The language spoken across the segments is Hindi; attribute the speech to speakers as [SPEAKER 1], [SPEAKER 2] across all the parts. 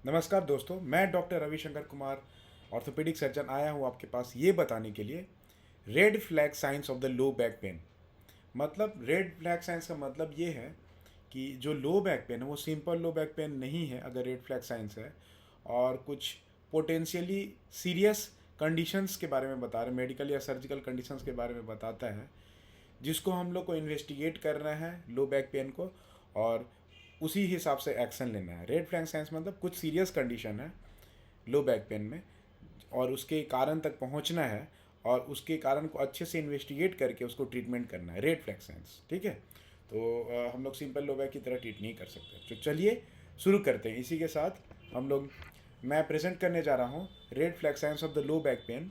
[SPEAKER 1] नमस्कार दोस्तों, मैं doctor Ravishankar Kumar orthopaedic surgeon आया हूँ आपके पास ये बताने के लिए red flag science of the low back pen. मतलब रेड फ्लैग साइंस का मतलब ये है कि जो लो बैक पेन है वो सिंपल लो बैक पेन नहीं है अगर रेड फ्लैग साइंस है, और कुछ पोटेंशियली सीरियस कंडीशंस के बारे में बता रहे, मेडिकल या सर्जिकल कंडीशंस के बारे में बताता है, जिसको हम लोग को इन्वेस्टिगेट करना है लो बैक पेन को, और उसी हिसाब से एक्शन लेना है। रेड फ्लैग साइंस मतलब कुछ सीरियस कंडीशन है लो बैक पेन में, और उसके कारण तक पहुंचना है, और उसके कारण को अच्छे से इन्वेस्टिगेट करके उसको ट्रीटमेंट करना है। रेड फ्लैग साइंस, ठीक है। तो हम लोग सिंपल लो बैक की तरह ट्रीट नहीं कर सकते। तो चलिए शुरू करते हैं। इसी के साथ हम लोग मैं प्रेजेंट करने जा रहा हूँ red flag science of the low back pen,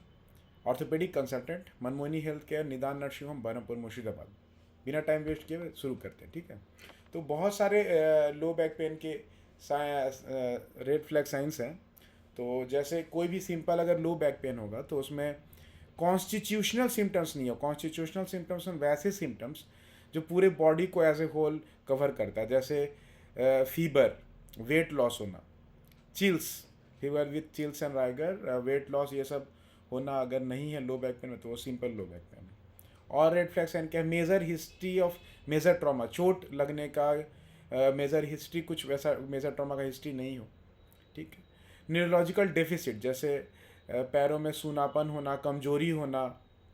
[SPEAKER 1] orthopaedic consultant, Manmohini health care, निदान नर्सिंग होम, बरहमपुर, मुर्शिदाबाद। बिना टाइम वेस्ट किए शुरू करते हैं, ठीक है। तो बहुत सारे लो बैक पेन के रेड फ्लैग साइंस हैं। तो जैसे कोई भी सिंपल अगर लो बैक पेन होगा तो उसमें कॉन्स्टिट्यूशनल सिम्टम्स नहीं हो। कॉन्स्टिट्यूशनल सिम्टम्स हैं वैसे सिम्टम्स जो पूरे बॉडी को एज ए होल कवर करता है, जैसे फीवर, वेट लॉस होना, chills, fever with chills and rigor, weight loss, ये सब होना अगर नहीं है लो बैक पेन में तो वो सिंपल लो बैक पेन है। और रेड फ्लैग साइन क्या है? Major history of major trauma, चोट लगने का मेजर हिस्ट्री, कुछ वैसा मेजर ट्रॉमा का हिस्ट्री नहीं हो, ठीक है। न्यूरोलॉजिकल डेफिसिट, जैसे पैरों में सूनापन होना, कमजोरी होना,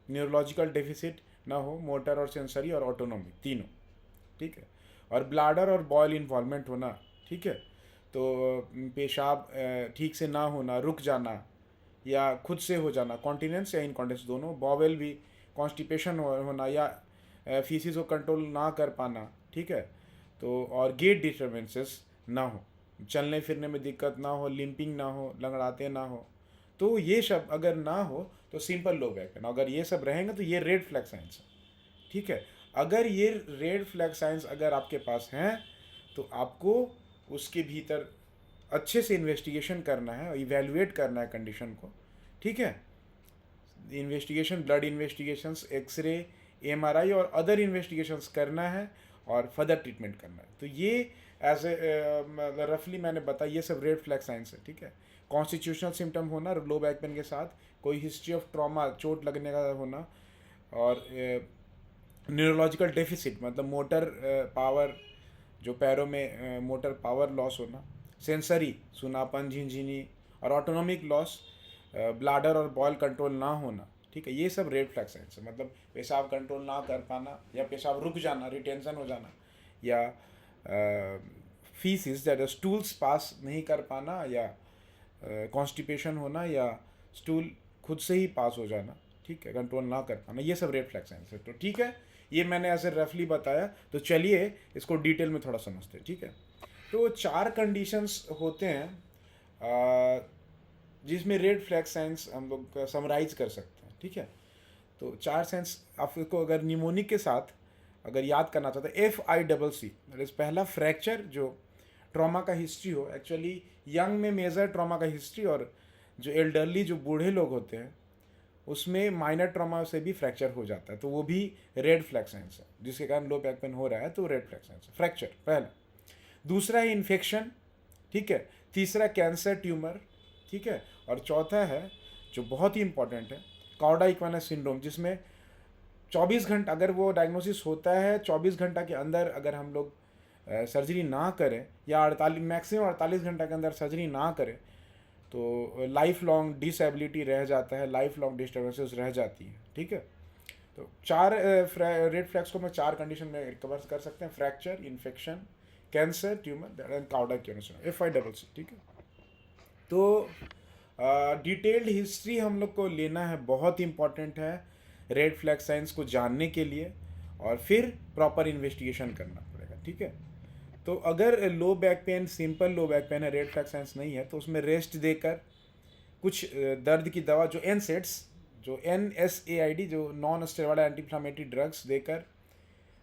[SPEAKER 1] न्यूरोलॉजिकल डेफिसिट ना हो, मोटर और सेंसरी और ऑटोनॉमी तीनों, ठीक है। और ब्लाडर और बॉयल इन्वॉल्वमेंट होना, ठीक है। तो पेशाब ठीक से ना होना, रुक जाना या खुद से हो जाना, कॉन्टिनेंस या इनकॉन्टिनेंस दोनों, बॉवेल भी कॉन्स्टिपेशन होना या फीसिस को कंट्रोल ना कर पाना, ठीक है। तो और गेट डिस्टर्बेंसेस ना हो, चलने फिरने में दिक्कत ना हो, लिंपिंग ना हो, लंगड़ाते ना हो, तो ये सब अगर ना हो तो सिंपल लो बैक पेन। अगर ये सब रहेंगे तो ये रेड फ्लैग साइंस है, ठीक है। अगर ये रेड फ्लैग साइंस अगर आपके पास हैं तो आपको उसके भीतर अच्छे से इन्वेस्टिगेशन करना है, इवेलुएट करना है कंडीशन को, ठीक है। Investigation, blood investigations, X ray, MRI और अदर इन्वेस्टिगेशंस करना है, और फर्दर ट्रीटमेंट करना है। तो ये एज ए रफली मैंने बताया, ये सब रेड फ्लैग साइंस है, ठीक है। कॉन्स्टिट्यूशनल सिम्टम होना लो बैक पेन के साथ, कोई हिस्ट्री ऑफ ट्रॉमा, चोट लगने का होना, और न्यूरोलॉजिकल डेफिसिट मतलब मोटर पावर, जो पैरों में मोटर पावर लॉस होना, सेंसरी, सुनापन, झिनझिनी, और ऑटोनॉमिक लॉस, ब्लाडर और बॉयल कंट्रोल ना होना, ठीक है। ये सब रेड फ्लैग साइंस है। मतलब पेशाब कंट्रोल ना कर पाना या पेशाब रुक जाना, रिटेंशन हो जाना, या फीसिस दैट स्टूल्स पास नहीं कर पाना, या कॉन्स्टिपेशन होना, या स्टूल खुद से ही पास हो जाना, ठीक है, कंट्रोल ना कर पाना, ये सब रेड फ्लैग साइंस है। तो ठीक है, ये मैंने ऐसे रफली बताया। तो चलिए इसको डिटेल में थोड़ा समझते हैं, ठीक है। तो चार कंडीशंस होते हैं जिसमें रेड फ्लैग साइंस हम लोग समराइज कर सकते हैं, ठीक है। तो चार साइंस आपको अगर निमोनिक के साथ अगर याद करना चाहते हैं, FICC, पहला फ्रैक्चर, जो ट्रॉमा का हिस्ट्री हो, एक्चुअली यंग में मेजर ट्रॉमा का हिस्ट्री, और जो एल्डरली, जो बूढ़े लोग होते हैं, उसमें माइनर ट्रॉमा से भी फ्रैक्चर हो जाता है, तो वो भी रेड फ्लैग साइंस है, जिसके कारण लो बैक पेन हो रहा है, तो रेड फ्लैग साइंस है। फ्रैक्चर पहला। दूसरा है इन्फेक्शन, ठीक है। तीसरा कैंसर ट्यूमर, ठीक है। और चौथा है जो बहुत ही इंपॉर्टेंट है, कॉर्डा इक्वानस सिंड्रोम, जिसमें 24 घंटा अगर वो डायग्नोसिस होता है, 24 घंटा के अंदर अगर हम लोग सर्जरी ना करें, या 48 मैक्सिमम 48 घंटा के अंदर सर्जरी ना करें, तो लाइफ लॉन्ग डिसेबिलिटी रह जाता है, लाइफ लॉन्ग डिस्टर्बेंसेस रह जाती है, ठीक है। तो चार रेड फ्लैग्स को मैं चार कंडीशन में कवर कर सकते हैं: fracture, infection, cancer tumour and cauda equina, FICC, ठीक है। तो डिटेल्ड हिस्ट्री हम लोग को लेना है, बहुत इंपॉर्टेंट है रेड फ्लैग साइंस को जानने के लिए, और फिर प्रॉपर इन्वेस्टिगेशन करना पड़ेगा, ठीक है। तो अगर लो बैक पेन सिंपल लो बैक पेन है, रेड फ्लैग साइंस नहीं है, तो उसमें रेस्ट देकर, कुछ दर्द की दवा जो NSAIDs, जो NSAID, जो non steroid anti inflammatory drugs देकर,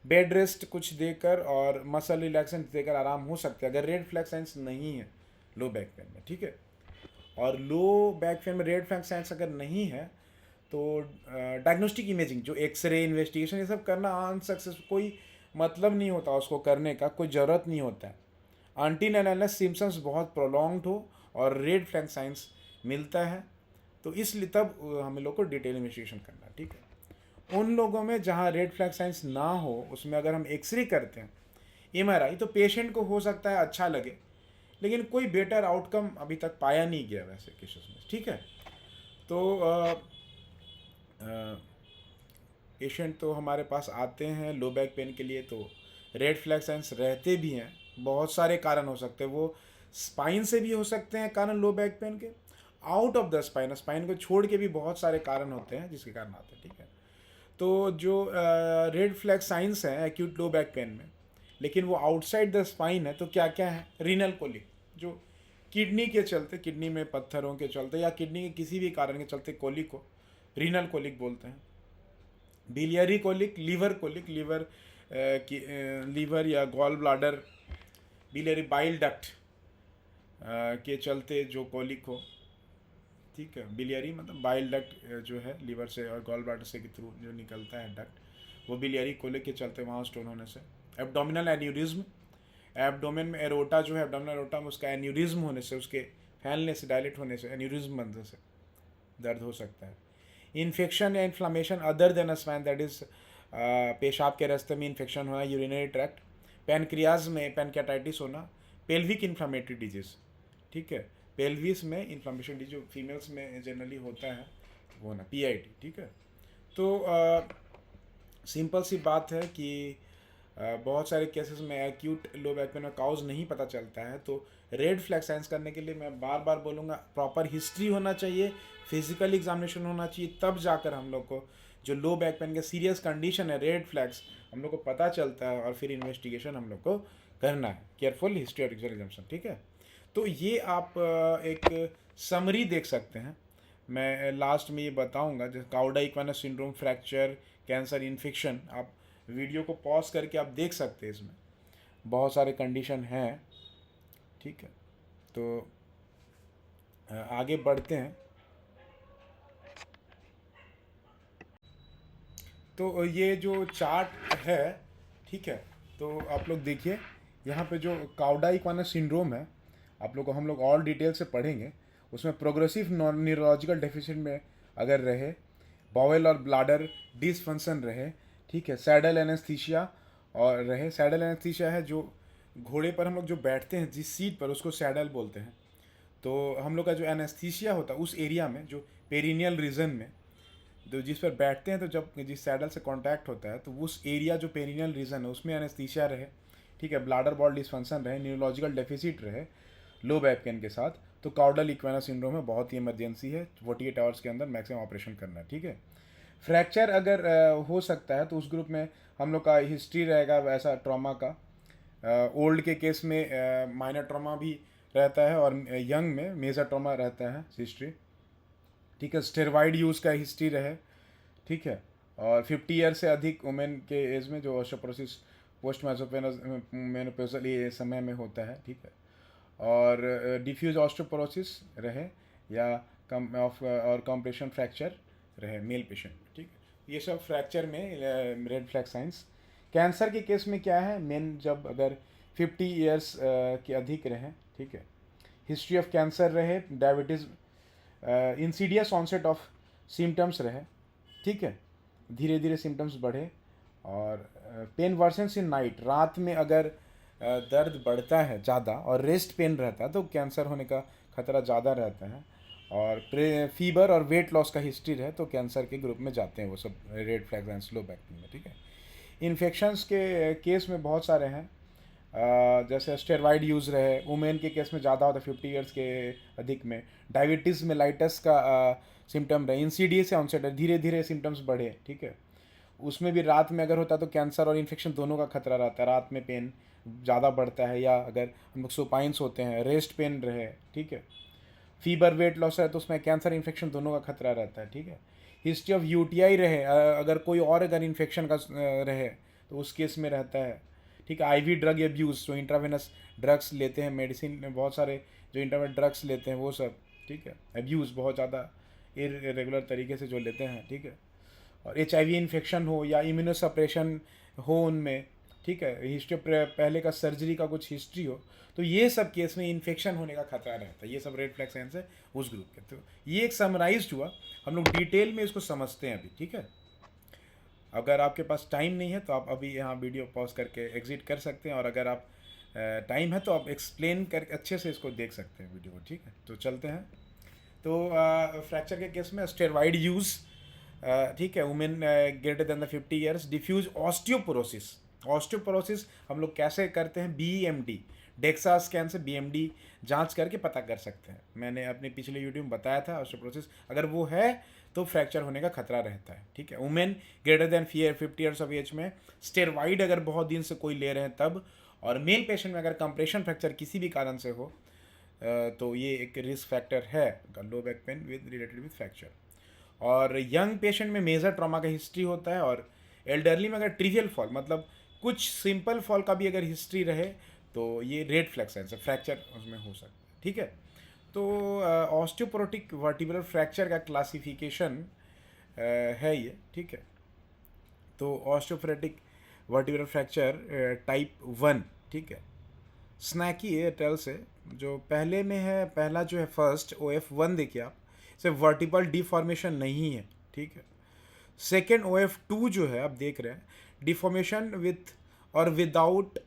[SPEAKER 1] बेड रेस्ट कुछ देकर, और मसल रिलैक्सेंट देकर आराम हो सकता है अगर रेड फ्लैग साइंस नहीं है लो बैक पेन में, ठीक है। और लो बैक पेन में रेड फ्लैग साइंस अगर नहीं है तो डायग्नोस्टिक इमेजिंग, जो एक्सरे, इन्वेस्टिगेशन, ये सब करना अनसक्सेस, कोई मतलब नहीं होता उसको करने का, कोई ज़रूरत नहीं होता है, अनटिल एंड अनलेस सिम्पटम्स बहुत प्रोलॉन्ग्ड हो और रेड फ्लैग साइंस मिलता है, तो इसलिए तब हम लोग को डिटेल इन्वेस्टिगेशन करना है, ठीक है। उन लोगों में जहाँ रेड फ्लैग साइंस ना हो, उसमें अगर हम एक्सरे करते हैं, एमआरआई, तो पेशेंट को हो सकता है अच्छा लगे, लेकिन कोई बेटर आउटकम अभी तक पाया नहीं गया वैसे केसेस में, ठीक है। तो पेशेंट तो हमारे पास आते हैं लो बैक पेन के लिए, तो रेड फ्लैग साइंस रहते भी हैं। बहुत सारे कारण हो सकते हैं, वो स्पाइन से भी हो सकते हैं कारण लो बैक पेन के, out of the spine, spine को छोड़ के भी बहुत सारे कारण होते हैं जिसके कारण आते हैं, ठीक है। तो जो रेड फ्लैग साइंस हैं एक्यूट लो बैक पेन में, लेकिन वो आउटसाइड द स्पाइन है, तो क्या क्या है? रीनल कोलिक, जो किडनी के चलते, किडनी में पत्थरों के चलते या किडनी के किसी भी कारण के चलते कोलिक को रीनल कोलिक बोलते हैं। Biliary colic, liver colic, liver या gall bladder, biliary bile duct के चलते जो कोलिक हो, ठीक है। बिलियरी मतलब बाइल डक्ट जो है लीवर से और गॉल ब्लाडर से के थ्रू जो निकलता है डक्ट, वो बिलियरी कोलिक के चलते वहाँ स्टोन होने से। एब्डोमिनल एन्यूरिज्म, एब्डोमेन में एरोटा जो है, एब्डोमिनल एरोटा में उसका एन्यूरिज्म होने से, उसके फैलने से, डायलेट होने से, एन्यूरिज्म बनने से दर्द हो सकता है। इन्फेक्शन या inflammation other than a spine, that is पेशाब के रास्ते में इन्फेक्शन होना, यूरिनरी ट्रैक्ट, पैनक्रियाज में पैनकेटाइटिस होना, पेल्विक इन्फ्लामेटरी डिजीज, ठीक है। पेल्विस में इन्फ्लामेशन जो फीमेल्स में जनरली होता है वो होना, पीआईडी, ठीक है। तो सिंपल सी बात है कि बहुत सारे केसेस में एक्यूट लो बैक पेन का काउज नहीं पता चलता है, तो रेड फ्लैग साइंस करने के लिए मैं बार बार बोलूँगा, प्रॉपर हिस्ट्री होना चाहिए, फिजिकल एग्जामिनेशन होना चाहिए, तब जाकर हम लोग को जो लो बैक पेन के सीरियस कंडीशन है, रेड फ्लैग्स, हम लोग को पता चलता है, और फिर इन्वेस्टिगेशन हम लोग को करना है, केयरफुल हिस्ट्री और एग्जामिनेशन, ठीक है। तो ये आप एक समरी देख सकते हैं। मैं लास्ट में ये बताऊंगा, जैसे cauda इक्वानस syndrome, fracture, cancer, infection, आप वीडियो को पॉज करके आप देख सकते हैं, इसमें बहुत सारे कंडीशन हैं, ठीक है। तो आगे बढ़ते हैं। तो ये जो चार्ट है, ठीक है, तो आप लोग देखिए यहाँ पे जो काउडा इक्वानस सिंड्रोम है, आप लोग को हम लोग और डिटेल से पढ़ेंगे। उसमें प्रोग्रेसिव न्यूरोलॉजिकल डेफिसिट में अगर रहे, बावेल और ब्लाडर डिसफंक्शन रहे, ठीक है, सैडल एनेस्थीसिया और रहे, सैडल एनेस्थीसिया है जो घोड़े पर हम लोग जो बैठते हैं जिस सीट पर, उसको सैडल बोलते हैं। तो हम लोग का जो एनेस्थीसिया होता है उस एरिया में, जो पेरिनियल रीजन में, तो जिस पर बैठते हैं, तो जब जिस सैडल से कांटेक्ट होता है, तो उस एरिया जो पेरिनियल रीजन है उसमें एनेस्थीसिया रहे, ठीक है, ब्लाडर बॉल डिसफंक्शन रहे, न्यूरोलॉजिकल डेफिसिट रहे लो बैक पेन के साथ, तो काउडल इक्वानस सिंड्रोम में बहुत ही इमरजेंसी है, 48 आवर्स के अंदर मैक्सिमम ऑपरेशन करना है, ठीक है। फ्रैक्चर अगर हो सकता है, तो उस ग्रुप में हम लोग का हिस्ट्री रहेगा वैसा ट्रॉमा का। ओल्ड के केस में माइनर ट्रॉमा भी रहता है, और यंग में मेजर ट्रॉमा रहता है हिस्ट्री, ठीक है। स्टेरॉइड यूज़ का हिस्ट्री रहे, ठीक है। और 50 ईयर से अधिक वुमेन के एज में जो ऑस्टियोपोरोसिस पोस्ट मेनोपॉजल ये समय में होता है, ठीक है। और डिफ्यूज ऑस्टियोपोरोसिस रहे, या और कॉम्प्रेशन फ्रैक्चर रहे मेल पेशेंट, ठीक है। ये सब फ्रैक्चर में रेड फ्लैग साइंस। कैंसर के केस में क्या है, मेन जब अगर 50 ईयर्स के अधिक रहे, ठीक है, हिस्ट्री ऑफ कैंसर रहे, diabetes, insidious onset of symptoms रहे, ठीक है, धीरे धीरे सिम्टम्स बढ़े, और पेन वर्सेंस इन नाइट, रात में अगर दर्द बढ़ता है ज़्यादा और रेस्ट पेन रहता है, तो कैंसर होने का खतरा ज़्यादा रहता है। और फीवर और वेट लॉस का हिस्ट्री रहे, तो कैंसर के ग्रुप में जाते हैं वो सब, रेड फ्लैग साइंस लो बैक पेन में, ठीक है। इन्फेक्शंस के केस में बहुत सारे हैं, जैसे स्टेरॉइड यूज़ रहे, वुमेन के केस में ज़्यादा होता है 50 ईयर्स के अधिक में, डायबिटीज़ में लाइटस का सिम्टम रहे, इंसीडियस से ऑनसेट है, धीरे धीरे सिम्टम्स बढ़े, ठीक है। उसमें भी रात में अगर होता है, तो कैंसर और इन्फेक्शन दोनों का खतरा रहता है, रात में पेन ज़्यादा बढ़ता है, या अगर हम लोग सुपाइंस होते हैं, रेस्ट पेन रहे, ठीक है। फीवर, वेट लॉस है, तो उसमें कैंसर इन्फेक्शन दोनों का खतरा रहता है, ठीक है। हिस्ट्री ऑफ यूटीआई रहे, अगर कोई और अगर इन्फेक्शन का रहे, तो उस केस में रहता है, ठीक है। आईवी ड्रग एब्यूज़, जो इंट्रावेनस ड्रग्स लेते हैं, मेडिसिन में बहुत सारे जो इंट्रावेनस ड्रग्स लेते हैं वो सब, ठीक है, एब्यूज़ बहुत ज़्यादा इरेगुलर तरीके से जो लेते हैं, ठीक है। और HIV इन्फेक्शन हो या इम्यूनोसप्रेशन हो उनमें, ठीक है, हिस्ट्री पहले का सर्जरी का कुछ हिस्ट्री हो, तो ये सब केस में इन्फेक्शन होने का खतरा रहता है। ये सब रेड फ्लैग साइंस है उस ग्रुप के। तो ये एक समराइज्ड हुआ, हम लोग डिटेल में इसको समझते हैं अभी, ठीक है। अगर आपके पास टाइम नहीं है तो आप अभी यहाँ वीडियो पॉज करके एग्जिट कर सकते हैं, और अगर आप टाइम है तो आप एक्सप्लेन कर अच्छे से इसको देख सकते हैं वीडियो को, ठीक है। तो चलते हैं। तो फ्रैक्चर के केस में स्टेरॉइड यूज़, ठीक है, women greater than the 50 years, diffuse osteoporosis. Osteoporosis हम लोग कैसे करते हैं, BMD डेक्सा स्कैन से BMD जांच करके पता कर सकते हैं। मैंने अपने पिछले वीडियो में बताया था, ऑस्टियोपोरोसिस अगर वो है तो फ्रैक्चर होने का खतरा रहता है, ठीक है। Women greater than 50 years of age में स्टेरॉइड अगर बहुत दिन से कोई ले रहे हैं तब, और मेल पेशेंट में अगर कंप्रेशन फ्रैक्चर किसी भी कारण से हो तो ये एक रिस्क फैक्टर है low back pain with related with fracture. और यंग पेशेंट में मेजर ट्रॉमा का हिस्ट्री होता है, और एल्डरली में अगर ट्रिवियल फॉल मतलब कुछ सिंपल फॉल का भी अगर हिस्ट्री रहे तो ये रेड फ्लैग साइंस है, फ्रैक्चर उसमें हो सकता है, ठीक है। तो ऑस्टियोपोरोटिक वर्टिब्रल फ्रैक्चर का क्लासिफिकेशन है ये, ठीक है। तो ऑस्टियोपोरोटिक वर्टिब्रल फ्रैक्चर टाइप 1, ठीक है, स्नैकी एयरटेल से जो पहले में है, पहला जो है फर्स्ट OF1 देखिए आप, इसे वर्टिबल डिफॉर्मेशन नहीं है, ठीक है। सेकेंड OF2 जो है आप देख रहे हैं, डिफॉर्मेशन विथ और विदाउट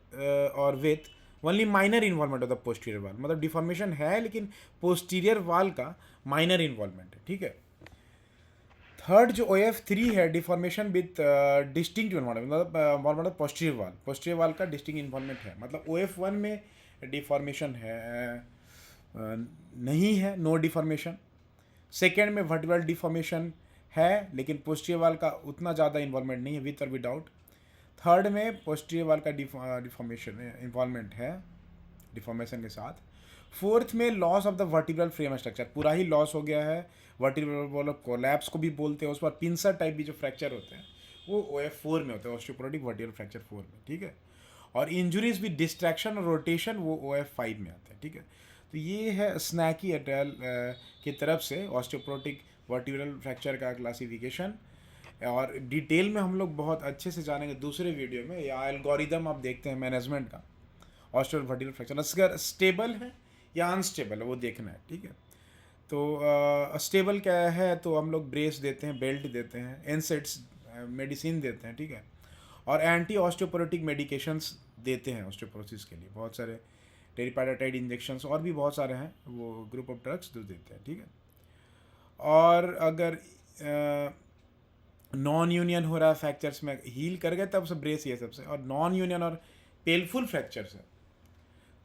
[SPEAKER 1] और with only minor involvement of the posterior वाल, मतलब डिफॉर्मेशन है लेकिन पोस्टीरियर वाल का माइनर इन्वॉल्वमेंट है, ठीक है। थर्ड जो OF3 है, डिफॉर्मेशन विथ डिस्टिंक्ट इन्वॉल्वमेंट, मतलब इन्वॉल्वमेंट ऑफ पोस्टीरियर वाल का डिस्टिंक्ट इन्वॉल्वमेंट है। मतलब OF1 में डिफॉर्मेशन है नहीं है, नो डिफॉर्मेशन। सेकेंड में वर्टिब्रल डिफॉर्मेशन है लेकिन पोस्टीरियर वाल का उतना ज़्यादा इन्वॉल्वमेंट नहीं है, विथ और विदाउट। थर्ड में पोस्टीरियर वाल का डिफॉर्मेशन इन्वॉल्वमेंट है डिफॉर्मेशन के साथ। फोर्थ में loss of the vertebral frame structure, पूरा ही लॉस हो गया है। वर्टिब्रल वॉल ऑफ कोलैप्स को भी बोलते हैं, उस पर पिंसर टाइप भी जो फ्रैक्चर होते हैं वो OF4 में होते हैं, ऑस्टियोपोरोटिक वर्टिब्रल फ्रैक्चर 4 में, ठीक है। और इंजुरीज विद डिस्ट्रैक्शन और रोटेशन वो OF5 में आते हैं, ठीक है। तो ये है स्नैकी एटेल की तरफ से ऑस्टियोपोरोटिक वर्टिब्रल फ्रैक्चर का क्लासिफिकेशन। और डिटेल में हम लोग बहुत अच्छे से जानेंगे दूसरे वीडियो में, या एल्गोरिदम आप देखते हैं मैनेजमेंट का ऑस्टियो वर्टिब्रल फ्रैक्चर, अगर स्टेबल है या अनस्टेबल है वो देखना है, ठीक है। तो स्टेबल क्या है, तो हम लोग ब्रेस देते हैं, बेल्ट देते हैं, एनसेट्स मेडिसिन देते हैं, ठीक है। और एंटी ऑस्टियोपोरोटिक मेडिकेशंस देते हैं ऑस्टियोपोरोसिस के लिए, बहुत सारे टेरिपेटाइड इंजेक्शंस और भी बहुत सारे हैं, वो ग्रुप ऑफ ड्रग्स जो देते हैं, ठीक है। और अगर नॉन यूनियन हो रहा है फ्रैक्चर्स में, हील कर गए तब से ब्रेस ये सबसे, और नॉन यूनियन और पेलफुल फ्रैक्चर्स है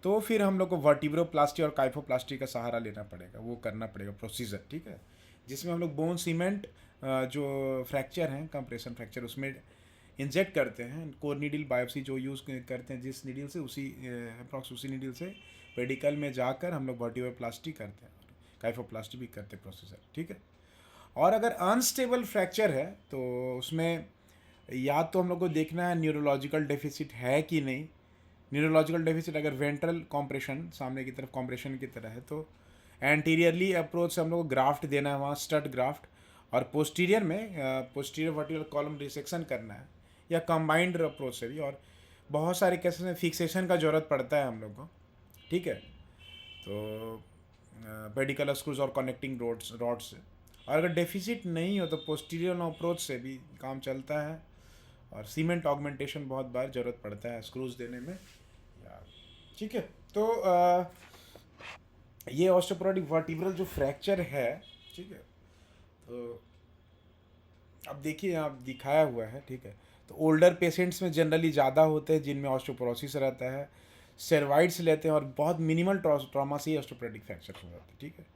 [SPEAKER 1] तो फिर हम लोग को वर्टिब्रोप्लास्टी और काइफोप्लास्टी का सहारा लेना पड़ेगा, वो करना पड़ेगा प्रोसीजर, ठीक है। जिसमें हम लोग बोन सीमेंट जो फ्रैक्चर हैं, कंप्रेशन फ्रैक्चर, उसमें इंजेक्ट करते हैं, कोर नीडल बायोप्सी जो यूज़ करते हैं जिस नीडल से, उसी अप्रॉक्स उसी नीडल से पेडिकल में जाकर हम लोग वर्टिब्रोप्लास्टी करते हैं, काइफोप्लास्टी भी करते हैं प्रोसीजर, ठीक है। और अगर अनस्टेबल फ्रैक्चर है तो उसमें या तो हम लोग को देखना है न्यूरोलॉजिकल डेफिसिट है कि नहीं। न्यूरोलॉजिकल डेफिसिट अगर वेंट्रल कॉम्प्रेशन सामने की तरफ कॉम्प्रेशन की तरह है तो एंटीरियरली अप्रोच से हम लोग को ग्राफ्ट देना है वहाँ, स्टड ग्राफ्ट, और पोस्टीरियर में पोस्टीरियर वर्टिब्रल कॉलम रिसेक्शन करना है, या कंबाइंड अप्रोच से भी। और बहुत सारे केसेस में फिक्सेशन का ज़रूरत पड़ता है हम लोग को, ठीक है। तो पेडिकल स्क्रूज और कनेक्टिंग रॉड से, और अगर डेफिसिट नहीं हो तो पोस्टीरियर अप्रोच से भी काम चलता है। और सीमेंट ऑगमेंटेशन बहुत बार ज़रूरत पड़ता है स्क्रूज देने में, ठीक है। तो ये ऑस्टियोपोरोटिक वर्टिब्रल जो फ्रैक्चर है, ठीक है, तो अब देखिए आप दिखाया हुआ है, ठीक है। तो ओल्डर पेशेंट्स में जनरली ज़्यादा होते हैं जिनमें ऑस्टियोपोरोसिस रहता है, स्टेरॉइड्स लेते हैं, और बहुत मिनिमल ट्रॉमा से ही ऑस्टियोपोरोटिक फ्रैक्चर हो जाता है, ठीक है।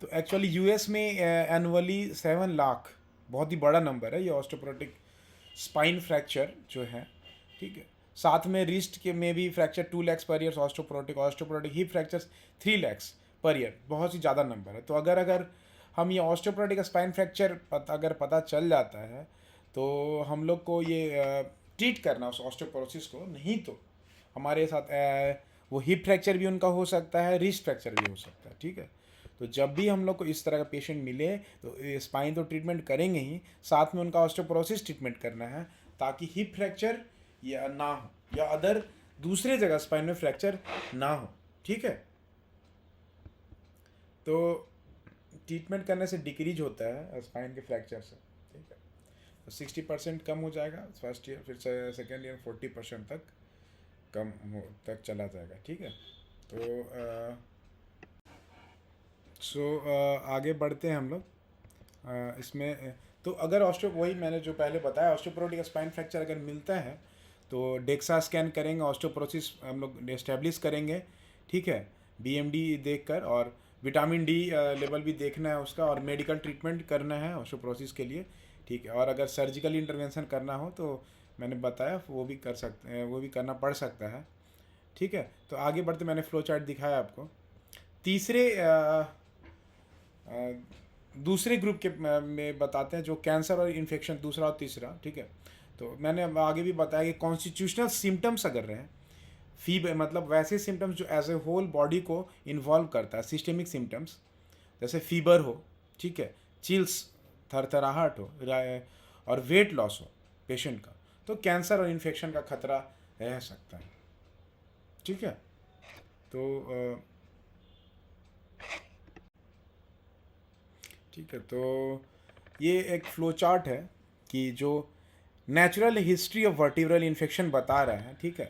[SPEAKER 1] तो एक्चुअली US में एनुअली 7 लाख, बहुत ही बड़ा नंबर है ये ऑस्टियोपोरोटिक स्पाइन फ्रैक्चर जो है, ठीक है। साथ में रिस्ट के में भी fracture 2 lakhs per year, osteoporotic hip fractures 3 lakhs per year, बहुत ही ज़्यादा नंबर है। तो अगर हम ये ऑस्टियोपोरोटिक स्पाइन फ्रैक्चर अगर पता चल जाता है तो हम लोग को ये ट्रीट करना उस ऑस्टियोपोरोसिस को, नहीं तो हमारे साथ वो हिप फ्रैक्चर भी उनका हो सकता है, रिस्ट फ्रैक्चर भी हो सकता है, ठीक है। तो जब भी हम लोग को इस तरह का पेशेंट मिले तो स्पाइन तो ट्रीटमेंट करेंगे ही, साथ में उनका ऑस्टियोपोरोसिस ट्रीटमेंट करना है, ताकि हिप फ्रैक्चर या ना हो, या अदर दूसरे जगह स्पाइन में फ्रैक्चर ना हो, ठीक है। तो ट्रीटमेंट करने से डिक्रीज होता है स्पाइन के फ्रैक्चर से, ठीक है। तो 60% कम हो जाएगा फर्स्ट ईयर, फिर सेकेंड ईयर 40% तक कम हो तक चला जाएगा, ठीक है। तो आगे बढ़ते हैं हम लोग इसमें। तो अगर वही मैंने जो पहले बताया, ऑस्टियोपोरोटिक स्पाइन फ्रैक्चर अगर मिलता है तो डेक्सा स्कैन करेंगे, ऑस्टियोपोरोसिस हम लोग एस्टेब्लिश करेंगे, ठीक है, बीएमडी देखकर, और विटामिन डी लेवल भी देखना है उसका, और मेडिकल ट्रीटमेंट करना है ऑस्टियोपोरोसिस के लिए, ठीक है। और अगर सर्जिकल इंटरवेंशन करना हो तो मैंने बताया वो भी कर सकते हैं, वो भी करना पड़ सकता है, ठीक है। तो आगे बढ़ते, मैंने फ्लो चार्ट दिखाया आपको। तीसरे दूसरे ग्रुप के में बताते हैं जो कैंसर और इन्फेक्शन, दूसरा और तीसरा, ठीक है। तो मैंने आगे भी बताया कि कॉन्स्टिट्यूशनल सिम्टम्स अगर रहें, फीवर मतलब वैसे सिम्टम्स जो एज ए होल बॉडी को इन्वॉल्व करता है, सिस्टेमिक सिम्टम्स, जैसे फीवर हो, ठीक है, चिल्स, थरथराहट हो, और वेट लॉस हो पेशेंट का, तो कैंसर और इन्फेक्शन का खतरा रह सकता है, ठीक है। तो ठीक है, तो ये एक फ्लो चार्ट है कि जो natural history of vertebral infection बता रहा है, ठीक है।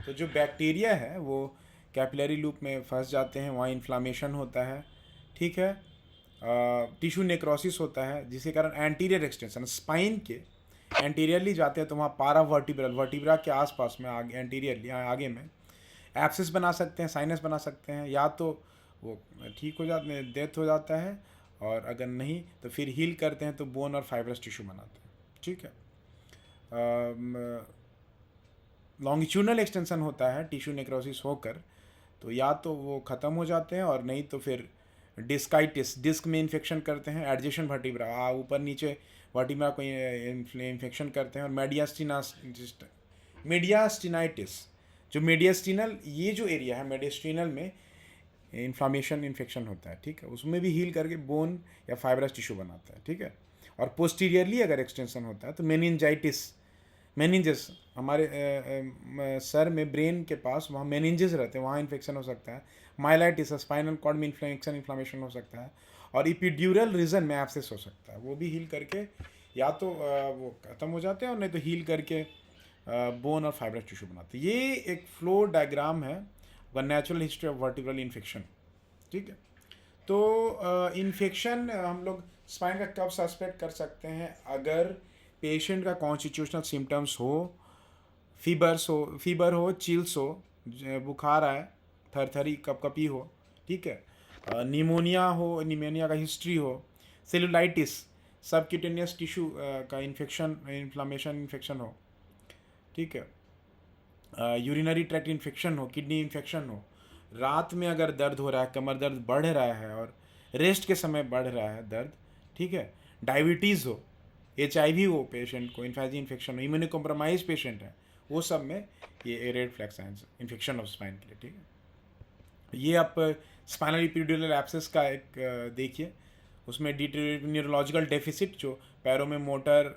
[SPEAKER 1] तो जो बैक्टीरिया है वो कैपिलरी लूप में फंस जाते हैं, वहाँ इन्फ्लामेशन होता है, ठीक है, टिश्यू नेक्रोसिस होता है, जिसके कारण एंटीरियर एक्सटेंशन स्पाइन के एंटीरियरली जाते हैं, तो वहाँ पारा वर्टिब्रा के आसपास में आगे एंटीरियरली आगे में एब्सेस बना सकते हैं, साइनस बना सकते हैं, या तो वो ठीक हो जाते हैं, डेथ हो जाता है, और अगर नहीं तो फिर हील करते हैं तो बोन और फाइब्रस टिश्यू बनाते हैं, ठीक है। लॉन्गिट्यूडनल एक्सटेंशन होता है टिश्यू नेक्रोसिस होकर, तो या तो वो ख़त्म हो जाते हैं, और नहीं तो फिर डिस्काइटिस, डिस्क में इन्फेक्शन करते हैं, एडजेसेंट वर्टिब्रा ऊपर नीचे वर्टिब्रा को इन्फेक्शन करते हैं, और मीडियास्टिनाइटिस, जो मीडियास्टिनल ये जो एरिया है मीडियास्टिनल में इन्फ्लामेशन इन्फेक्शन होता है, ठीक है, उसमें भी हील करके बोन या फाइब्रस टिश्यू बनाता है, ठीक है। और पोस्टीरियरली अगर एक्सटेंशन होता है तो मेनिंजाइटिस, मेनिंजेस हमारे सर में, ब्रेन के पास वहाँ मेनिंजेस रहते हैं, वहाँ इन्फेक्शन हो सकता है। माइलाइटिस, स्पाइनल कॉर्ड में इन्फ्लामेशन हो सकता है, और इपिड्यूरल रीजन में एब्सेस हो सकता है, वो भी हील करके या तो वो ख़त्म हो जाते हैं, और नहीं तो हील करके बोन और फाइब्रस टिश्यू बनाते हैं। ये एक फ्लो डायग्राम है व natural history of vertebral infection, ठीक है। तो इन्फेक्शन हम लोग स्पाइन का कब सस्पेक्ट कर सकते हैं? अगर पेशेंट का कॉन्स्टिट्यूशनल सिम्टम्स हो, फीवर हो, चिल्स हो, बुखार आए, थरथरी कपकपी हो, ठीक है, निमोनिया हो, निमोनिया का हिस्ट्री हो, सेलुलाइटिस, सबक्यूटेनियस टिश्यू का इन्फेक्शन, इन्फ्लेमेशन हो, ठीक है, यूरिनरी ट्रैक्ट इन्फेक्शन हो, किडनी इन्फेक्शन हो, रात में अगर दर्द हो रहा है, कमर दर्द बढ़ रहा है और रेस्ट के समय बढ़ रहा है दर्द, ठीक है, डायबिटीज़ हो, HIV हो पेशेंट को, इन्फेक्शन इन्फेक्शन हो, इम्यूनो कॉम्प्रोमाइज पेशेंट है, वो सब में ये red flag science infection of spine के लिए, ठीक है। ये आप स्पाइनल इपिड्यूरल एब्सेस का एक देखिए, उसमें न्यूरोलॉजिकल डेफिसिट जो पैरों में मोटर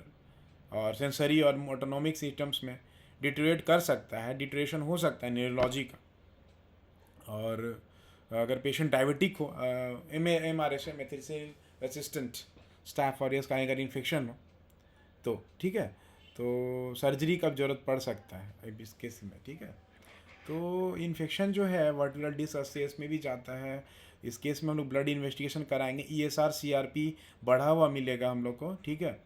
[SPEAKER 1] और सेंसरी और ऑटोनॉमिक सिस्टम्स में डिटेरियोरेट कर सकता है, डिटेरियोरेशन हो सकता है न्यूरोलॉजी का। और अगर पेशेंट डायबिटिक हो, MRSA मेथिसिन रेसिस्टेंट स्टाफ ऑरियस का अगर इन्फेक्शन हो तो, ठीक है, तो सर्जरी का ज़रूरत पड़ सकता है इस केस में, ठीक है। तो इन्फेक्शन जो है वर्टिब्रल डिस्क अस्सेस में भी जाता है। इस केस में हम लोग ब्लड इन्वेस्टिगेशन कराएंगे, ESR CRP बढ़ा हुआ मिलेगा हम लोग को, ठीक है।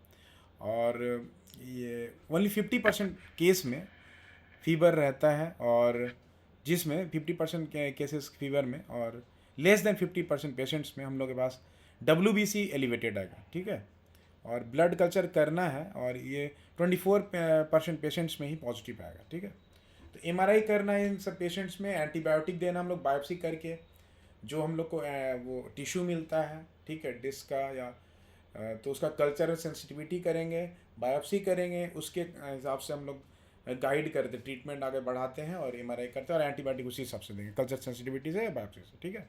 [SPEAKER 1] और ये ओनली 50% केस में फीवर रहता है, और जिसमें 50% केसेस फीवर में, और लेस देन 50% पेशेंट्स में हम लोग के पास WBC एलिवेटेड आएगा, ठीक है। और ब्लड कल्चर करना है, और ये 24% पेशेंट्स में ही पॉजिटिव आएगा, ठीक है। तो MRI करना है इन सब पेशेंट्स में, एंटीबायोटिक देना हम लोग बायोप्सी करके, जो हम लोग को वो टिश्यू मिलता है, ठीक है, डिस्क का या तो उसका कल्चरल सेंसिटिविटी करेंगे, बायोप्सी करेंगे, उसके हिसाब से हम लोग गाइड करते, ट्रीटमेंट आगे बढ़ाते हैं, और MRI करते हैं, और एंटीबायोटिक उसी हिसाब से देंगे, कल्चर सेंसिटिविटी से या बायोप्सी से, ठीक है।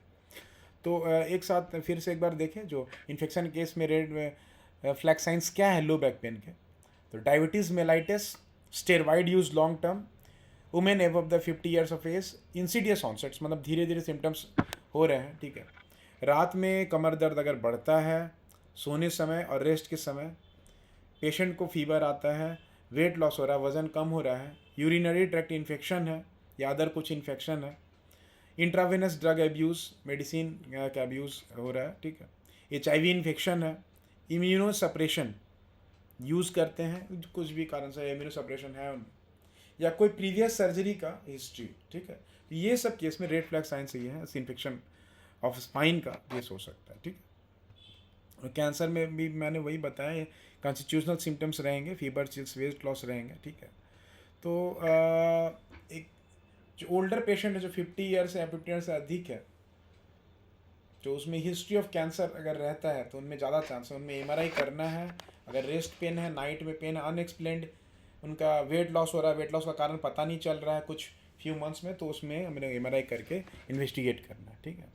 [SPEAKER 1] तो एक साथ फिर से एक बार देखें, जो इन्फेक्शन केस में रेड फ्लैग साइंस क्या है लो बैक पेन के, तो diabetes mellitus, steroid use long term, women above the 50 years of age, insidious onsets मतलब धीरे धीरे सिम्टम्स हो रहे हैं, ठीक है। रात में कमर दर्द अगर बढ़ता है, सोने समय और रेस्ट के समय, पेशेंट को फीवर आता है, वेट लॉस हो रहा है, वज़न कम हो रहा है, यूरिनरी ट्रैक्ट इन्फेक्शन है या अदर कुछ इन्फेक्शन है, इंट्रावेनस ड्रग एब्यूज़, मेडिसिन का एब्यूज़ हो रहा है, ठीक है, HIV इन्फेक्शन है, इम्यूनो सप्रेशन यूज़ करते हैं कुछ भी कारण से इम्यूनो सप्रेशन है उनमें, या कोई प्रीवियस सर्जरी का हिस्ट्री, ठीक है। तो ये सब केस में रेड फ्लैग साइंस ये है इन्फेक्शन ऑफ स्पाइन का केस हो सकता है, ठीक है। और कैंसर में भी मैंने वही बताया, कॉन्स्टिट्यूशनल सिम्टम्स रहेंगे, फीवर, चिल्स, वेट लॉस रहेंगे, ठीक है। तो एक जो ओल्डर पेशेंट है जो 50 ईयर से या 50 ईयर से अधिक है, जो उसमें हिस्ट्री ऑफ कैंसर अगर रहता है तो उनमें ज़्यादा चांस है, उनमें MRI करना है। अगर रेस्ट पेन है, नाइट में पेन है, अनएक्सप्लेन्ड उनका वेट लॉस हो रहा है, वेट लॉस का कारण पता नहीं चल रहा है कुछ फ्यू मंथ्स में, तो उसमें हमें MRI करके इन्वेस्टिगेट करना है, ठीक है।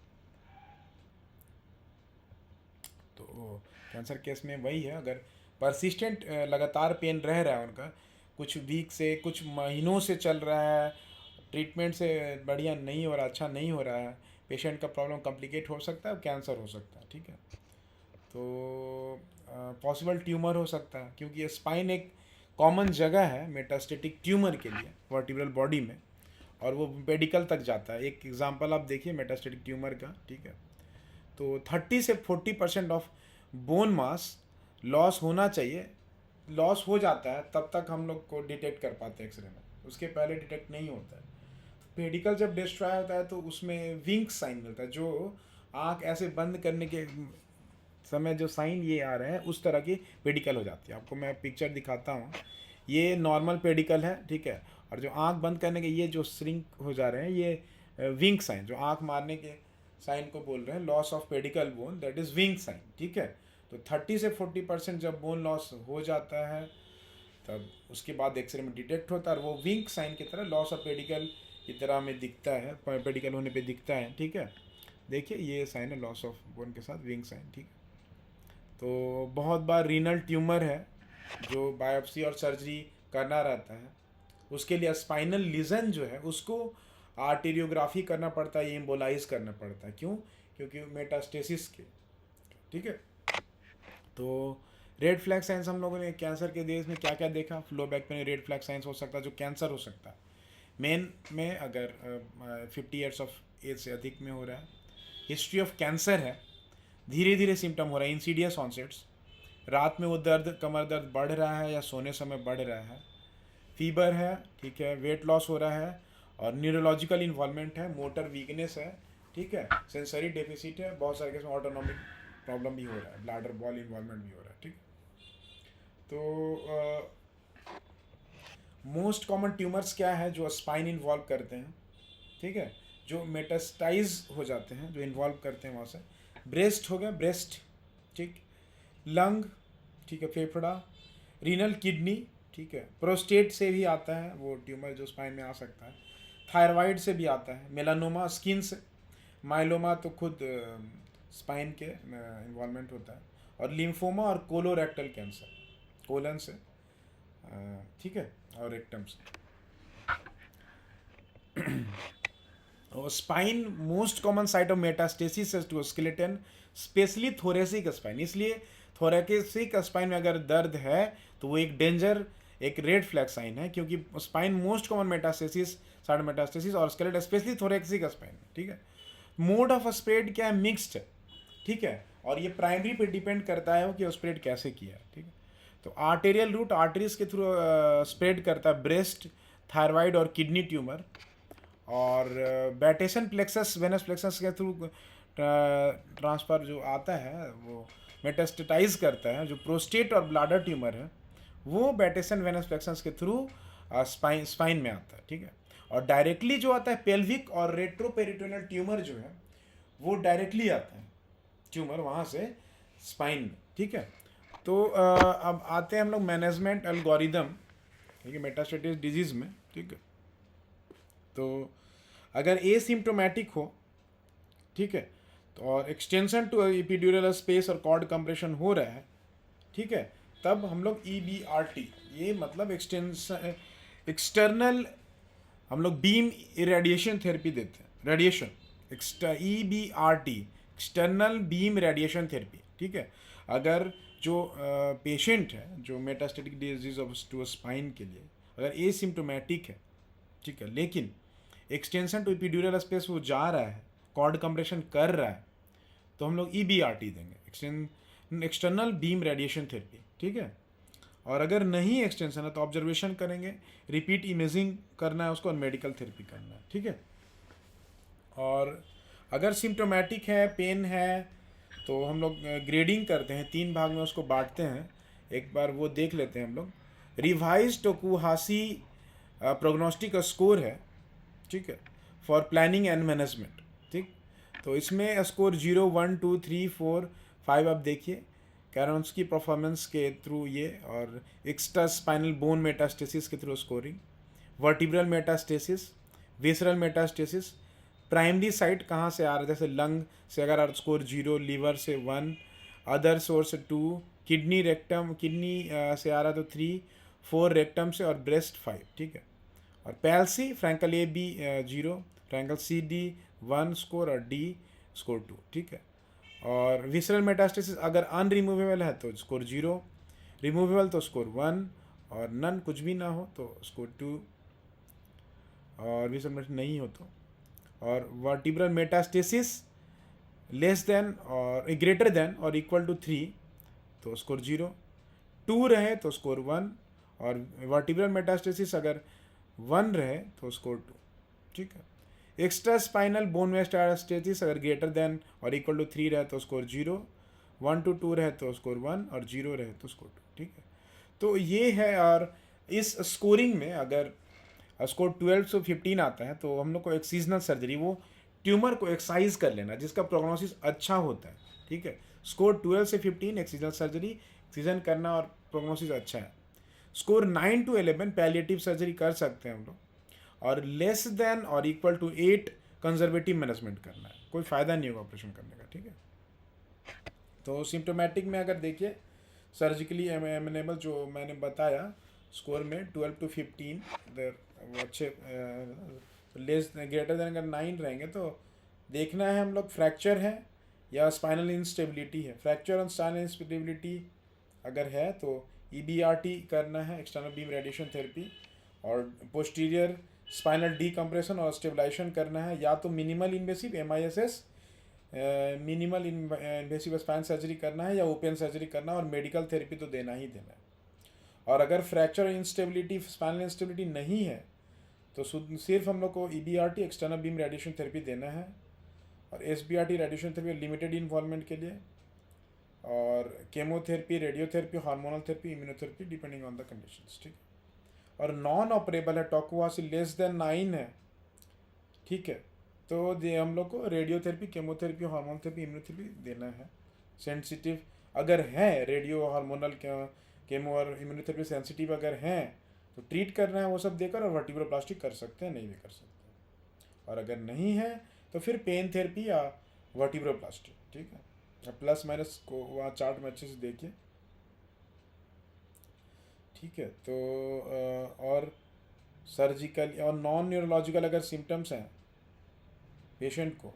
[SPEAKER 1] तो कैंसर केस में वही है, अगर परसिस्टेंट लगातार पेन रह रहा है उनका, कुछ वीक से कुछ महीनों से चल रहा है, ट्रीटमेंट से बढ़िया नहीं हो रहा, अच्छा नहीं हो रहा है, पेशेंट का प्रॉब्लम कॉम्प्लिकेट हो सकता है, कैंसर हो सकता है, ठीक है। तो पॉसिबल ट्यूमर हो सकता है, क्योंकि ये स्पाइन एक कॉमन जगह है मेटास्टेटिक ट्यूमर के लिए वर्टिब्रल बॉडी में, और वो पेडिकल तक जाता है। एक एग्जांपल आप देखिए मेटास्टेटिक ट्यूमर का, ठीक है। तो 30 से 40% ऑफ बोन मास लॉस होना चाहिए, लॉस हो जाता है तब तक हम लोग को डिटेक्ट कर पाते हैं एक्सरे में, उसके पहले डिटेक्ट नहीं होता है। पेडिकल जब डिस्ट्रॉय होता है तो उसमें विंक साइन मिलता है, जो आँख ऐसे बंद करने के समय जो साइन ये आ रहे हैं उस तरह की पेडिकल हो जाती है। आपको मैं पिक्चर दिखाता हूँ, ये नॉर्मल पेडिकल है, ठीक है, और जो आँख बंद करने के ये जो श्रिंक हो जा रहे हैं ये विंक साइन, जो आँख मारने के साइन को बोल रहे हैं, loss of pedicle bone, that is wink sign, ठीक है। तो 30 से 40% जब बोन लॉस हो जाता है तब उसके बाद एक्सरे में डिटेक्ट होता है, और वो विंक साइन की तरह लॉस ऑफ पेडिकल की तरह में दिखता है, पेडिकल होने पे दिखता है, ठीक है। देखिए ये साइन है लॉस ऑफ बोन के साथ विंग साइन, ठीक है। तो बहुत बार रीनल ट्यूमर है जो बायोप्सी और सर्जरी करना रहता है, उसके लिए स्पाइनल लीजन जो है उसको आर्टेरियोग्राफी करना पड़ता है, एम्बोलाइज करना पड़ता है, क्यों? क्योंकि मेटास्टेसिस के, ठीक है। तो रेड फ्लैग साइंस हम लोगों ने कैंसर के देश में क्या क्या देखा, लो back pen red flag science हो सकता है जो कैंसर हो सकता है। मेन में अगर 50 ईयर्स ऑफ एज से अधिक में हो रहा है, हिस्ट्री ऑफ कैंसर है, धीरे धीरे सिम्टम हो रहा है, इंसीडियस ऑनसेट्स, रात में वो दर्द, कमर दर्द बढ़ रहा है या सोने समय बढ़ रहा है, फीवर है, ठीक है, वेट लॉस हो रहा है, और न्यूरोलॉजिकल इन्वॉल्वमेंट है, मोटर वीकनेस है, ठीक है, सेंसरी डेफिसिट है, बहुत सारे केस में ऑटोनॉमिक प्रॉब्लम भी हो रहा है, ब्लैडर बॉल इन्वॉल्वमेंट भी हो रहा है, ठीक है। तो मोस्ट कॉमन ट्यूमर्स क्या है जो स्पाइन इन्वॉल्व करते हैं, ठीक है, जो मेटास्टाइज हो जाते हैं, जो इन्वॉल्व करते हैं वहाँ से, ब्रेस्ट हो गया, ब्रेस्ट, ठीक, लंग, ठीक है, फेफड़ा, रीनल, किडनी, ठीक है, प्रोस्टेट से भी आता है वो ट्यूमर जो स्पाइन में आ सकता है, थायराइड से भी आता है, मेलानोमा स्किन से, माइलोमा तो खुद स्पाइन के इन्वॉल्वमेंट होता है, और लिम्फोमा और कोलोरेक्टल कैंसर कोलन से, ठीक है, और रेक्टम से। और spine most common site of metastasis to skeleton, especially thoracic spine, इसलिए थोरेसिक स्पाइन में अगर दर्द है तो वो एक डेंजर, एक रेड फ्लैग साइन है, क्योंकि spine most common metastasis, side metastasis और स्केलेट स्पेशली थोरेसिक स्पाइन, ठीक है। मोड ऑफ स्प्रेड क्या है, मिक्स्ड है, ठीक है, और ये प्राइमरी पे डिपेंड करता है कि स्प्रेड कैसे किया है, ठीक है। तो आर्टेरियल रूट आर्टरीज के थ्रू स्प्रेड करता है ब्रेस्ट, थायराइड और किडनी ट्यूमर, और बैटेसन प्लेक्सस, वेनस प्लेक्सस के थ्रू ट्रांसफर जो आता है वो मेटास्टेटाइज करता है, जो प्रोस्टेट और ब्लाडर ट्यूमर है वो बैटेसन वेनस प्लेक्सस के थ्रू स्पाइन में आता है, ठीक है। और डायरेक्टली जो आता है पेल्विक और रेट्रोपेरिटोनियल ट्यूमर जो है वो डायरेक्टली आता है ट्यूमर वहाँ से स्पाइन में, ठीक है। तो अब आते हैं हम लोग मैनेजमेंट एल्गोरिदम, ठीक है, मेटास्टेटिस डिजीज़ में, ठीक है। तो अगर एसिम्प्टोमेटिक हो, ठीक है, तो और एक्सटेंशन टू एपिड्यूरल स्पेस और कॉर्ड कंप्रेशन हो रहा है, ठीक है, तब हम लोग EBRT, ये मतलब एक्सटेंशन एक्सटर्नल हम लोग बीम रेडिएशन थेरेपी देते हैं, radiation EBRT, external beam radiation therapy, ठीक है। अगर जो पेशेंट है जो metastatic disease of to spine के लिए अगर एसिम्टोमेटिक है, ठीक है, लेकिन एक्सटेंशन टू एपिड्यूरल स्पेस वो जा रहा है, कॉर्ड कंप्रेशन कर रहा है, तो हम लोग EBRT देंगे, एक्सटर्नल बीम रेडिएशन थेरेपी, ठीक है। और अगर नहीं एक्सटेंशन है तो ऑब्जर्वेशन करेंगे, रिपीट इमेजिंग करना है उसको और मेडिकल थेरेपी करना है, ठीक है। और अगर सिम्टोमेटिक है, पेन है, तो हम लोग ग्रेडिंग करते हैं, 3 भाग में उसको बांटते हैं। एक बार वो देख लेते हैं हम लोग। रिवाइज टोकुहाशी प्रोग्नोस्टिक स्कोर है, ठीक है, फॉर प्लानिंग एंड मैनेजमेंट, ठीक। तो इसमें स्कोर 0, 1, 2, 3, 4, 5 आप देखिए कैरोन्स्की परफॉर्मेंस के थ्रू ये, और एक्स्ट्रा स्पाइनल बोन मेटास्टेसिस के through scoring, vertebral metastasis, visceral metastasis, primary site कहाँ से आ रहा है, जैसे लंग से अगर स्कोर 0, लीवर से 1, other source 2, kidney rectum, kidney से आ रहा तो 3, 4 रेक्टम से, और ब्रेस्ट 5, ठीक है। और palsy Frankel AB 0, Frankel CD 1 score और D स्कोर 2, ठीक है। और विसरल मेटास्टेसिस अगर अनरिमूवेबल है तो स्कोर 0, रिमूवेबल तो स्कोर 1, और नन कुछ भी ना हो तो स्कोर 2, और विसरल मेटास्टेसिस नहीं हो तो। और वर्टिब्रल मेटास्टेसिस लेस देन और ग्रेटर देन और इक्वल टू 3 तो स्कोर 0, 2 रहे तो स्कोर 1, और वर्टिब्रल मेटास्टेसिस अगर 1 रहे तो स्कोर 2, ठीक है। एक्स्ट्रा स्पाइनल बोन मेटास्टेसिस अगर ग्रेटर देन और इक्वल टू 3 रहे तो स्कोर 0, 1 to 2 रहे तो स्कोर 1, और 0 रहे तो स्कोर 2, ठीक है। तो ये है। और इस स्कोरिंग में अगर स्कोर 12 से 15 आता है तो हम लोग को एक्सीजनल सर्जरी, वो ट्यूमर को एक्साइज कर लेना जिसका प्रोग्नोसिस अच्छा होता है, ठीक है। स्कोर 12 से 15 एक्सीजनल सर्जरी, एक्सीजन करना और प्रोग्नोसिस अच्छा है। स्कोर 9 to 11 पैलिएटिव सर्जरी कर सकते हैं हम लोग, और लेस देन और इक्वल टू 8 कंजर्वेटिव मैनेजमेंट करना है, कोई फ़ायदा नहीं होगा ऑपरेशन करने का, ठीक है। तो सिम्टोमेटिक में अगर देखिए सर्जिकली एमेनेबल जो मैंने बताया स्कोर में 12 to 15 इधर वो अच्छे, लेस ग्रेटर देन अगर 9 रहेंगे तो देखना है हम लोग फ्रैक्चर है या स्पाइनल इंस्टेबिलिटी है। फ्रैक्चर और स्पाइनल इंस्टेबिलिटी अगर है तो EBRT करना है, एक्सटर्नल बीम रेडिएशन थेरेपी, और पोस्टीरियर स्पाइनल डीकम्प्रेशन और स्टेबलाइजेशन करना है, या तो minimal invasive MISS minimal invasive spine surgery करना है, या ओपन सर्जरी करना है, और मेडिकल थेरेपी तो देना ही देना है। और अगर फ्रैक्चर इंस्टेबिलिटी, स्पाइनल इंस्टेबिलिटी नहीं है तो सिर्फ हम लोग को EBRT external beam radiation therapy देना है, और SBRT radiation therapy limited involvement के लिए, और chemotherapy, radiotherapy, hormonal therapy, immunotherapy depending on the conditions, ठीक है। और नॉन ऑपरेबल है, टोकुहाशी लेस देन 9 है, ठीक है, तो हम लोग को radiotherapy, chemotherapy, hormonal therapy, immunotherapy देना है। सेंसिटिव अगर है, रेडियो, हार्मोनल, केमो और इम्यूनोथेरेपी सेंसिटिव अगर हैं तो ट्रीट करना है वो सब देकर, और वर्टिब्रोप्लास्टी कर सकते हैं, नहीं भी कर सकते। और अगर नहीं है तो फिर पेन थेरेपी या वर्टिब्रोप्लास्टी, ठीक है। प्लस माइनस को वहाँ चार्ट में अच्छे से देखिए, ठीक है। तो और सर्जिकल और नॉन न्यूरोलॉजिकल अगर सिम्टम्स हैं पेशेंट को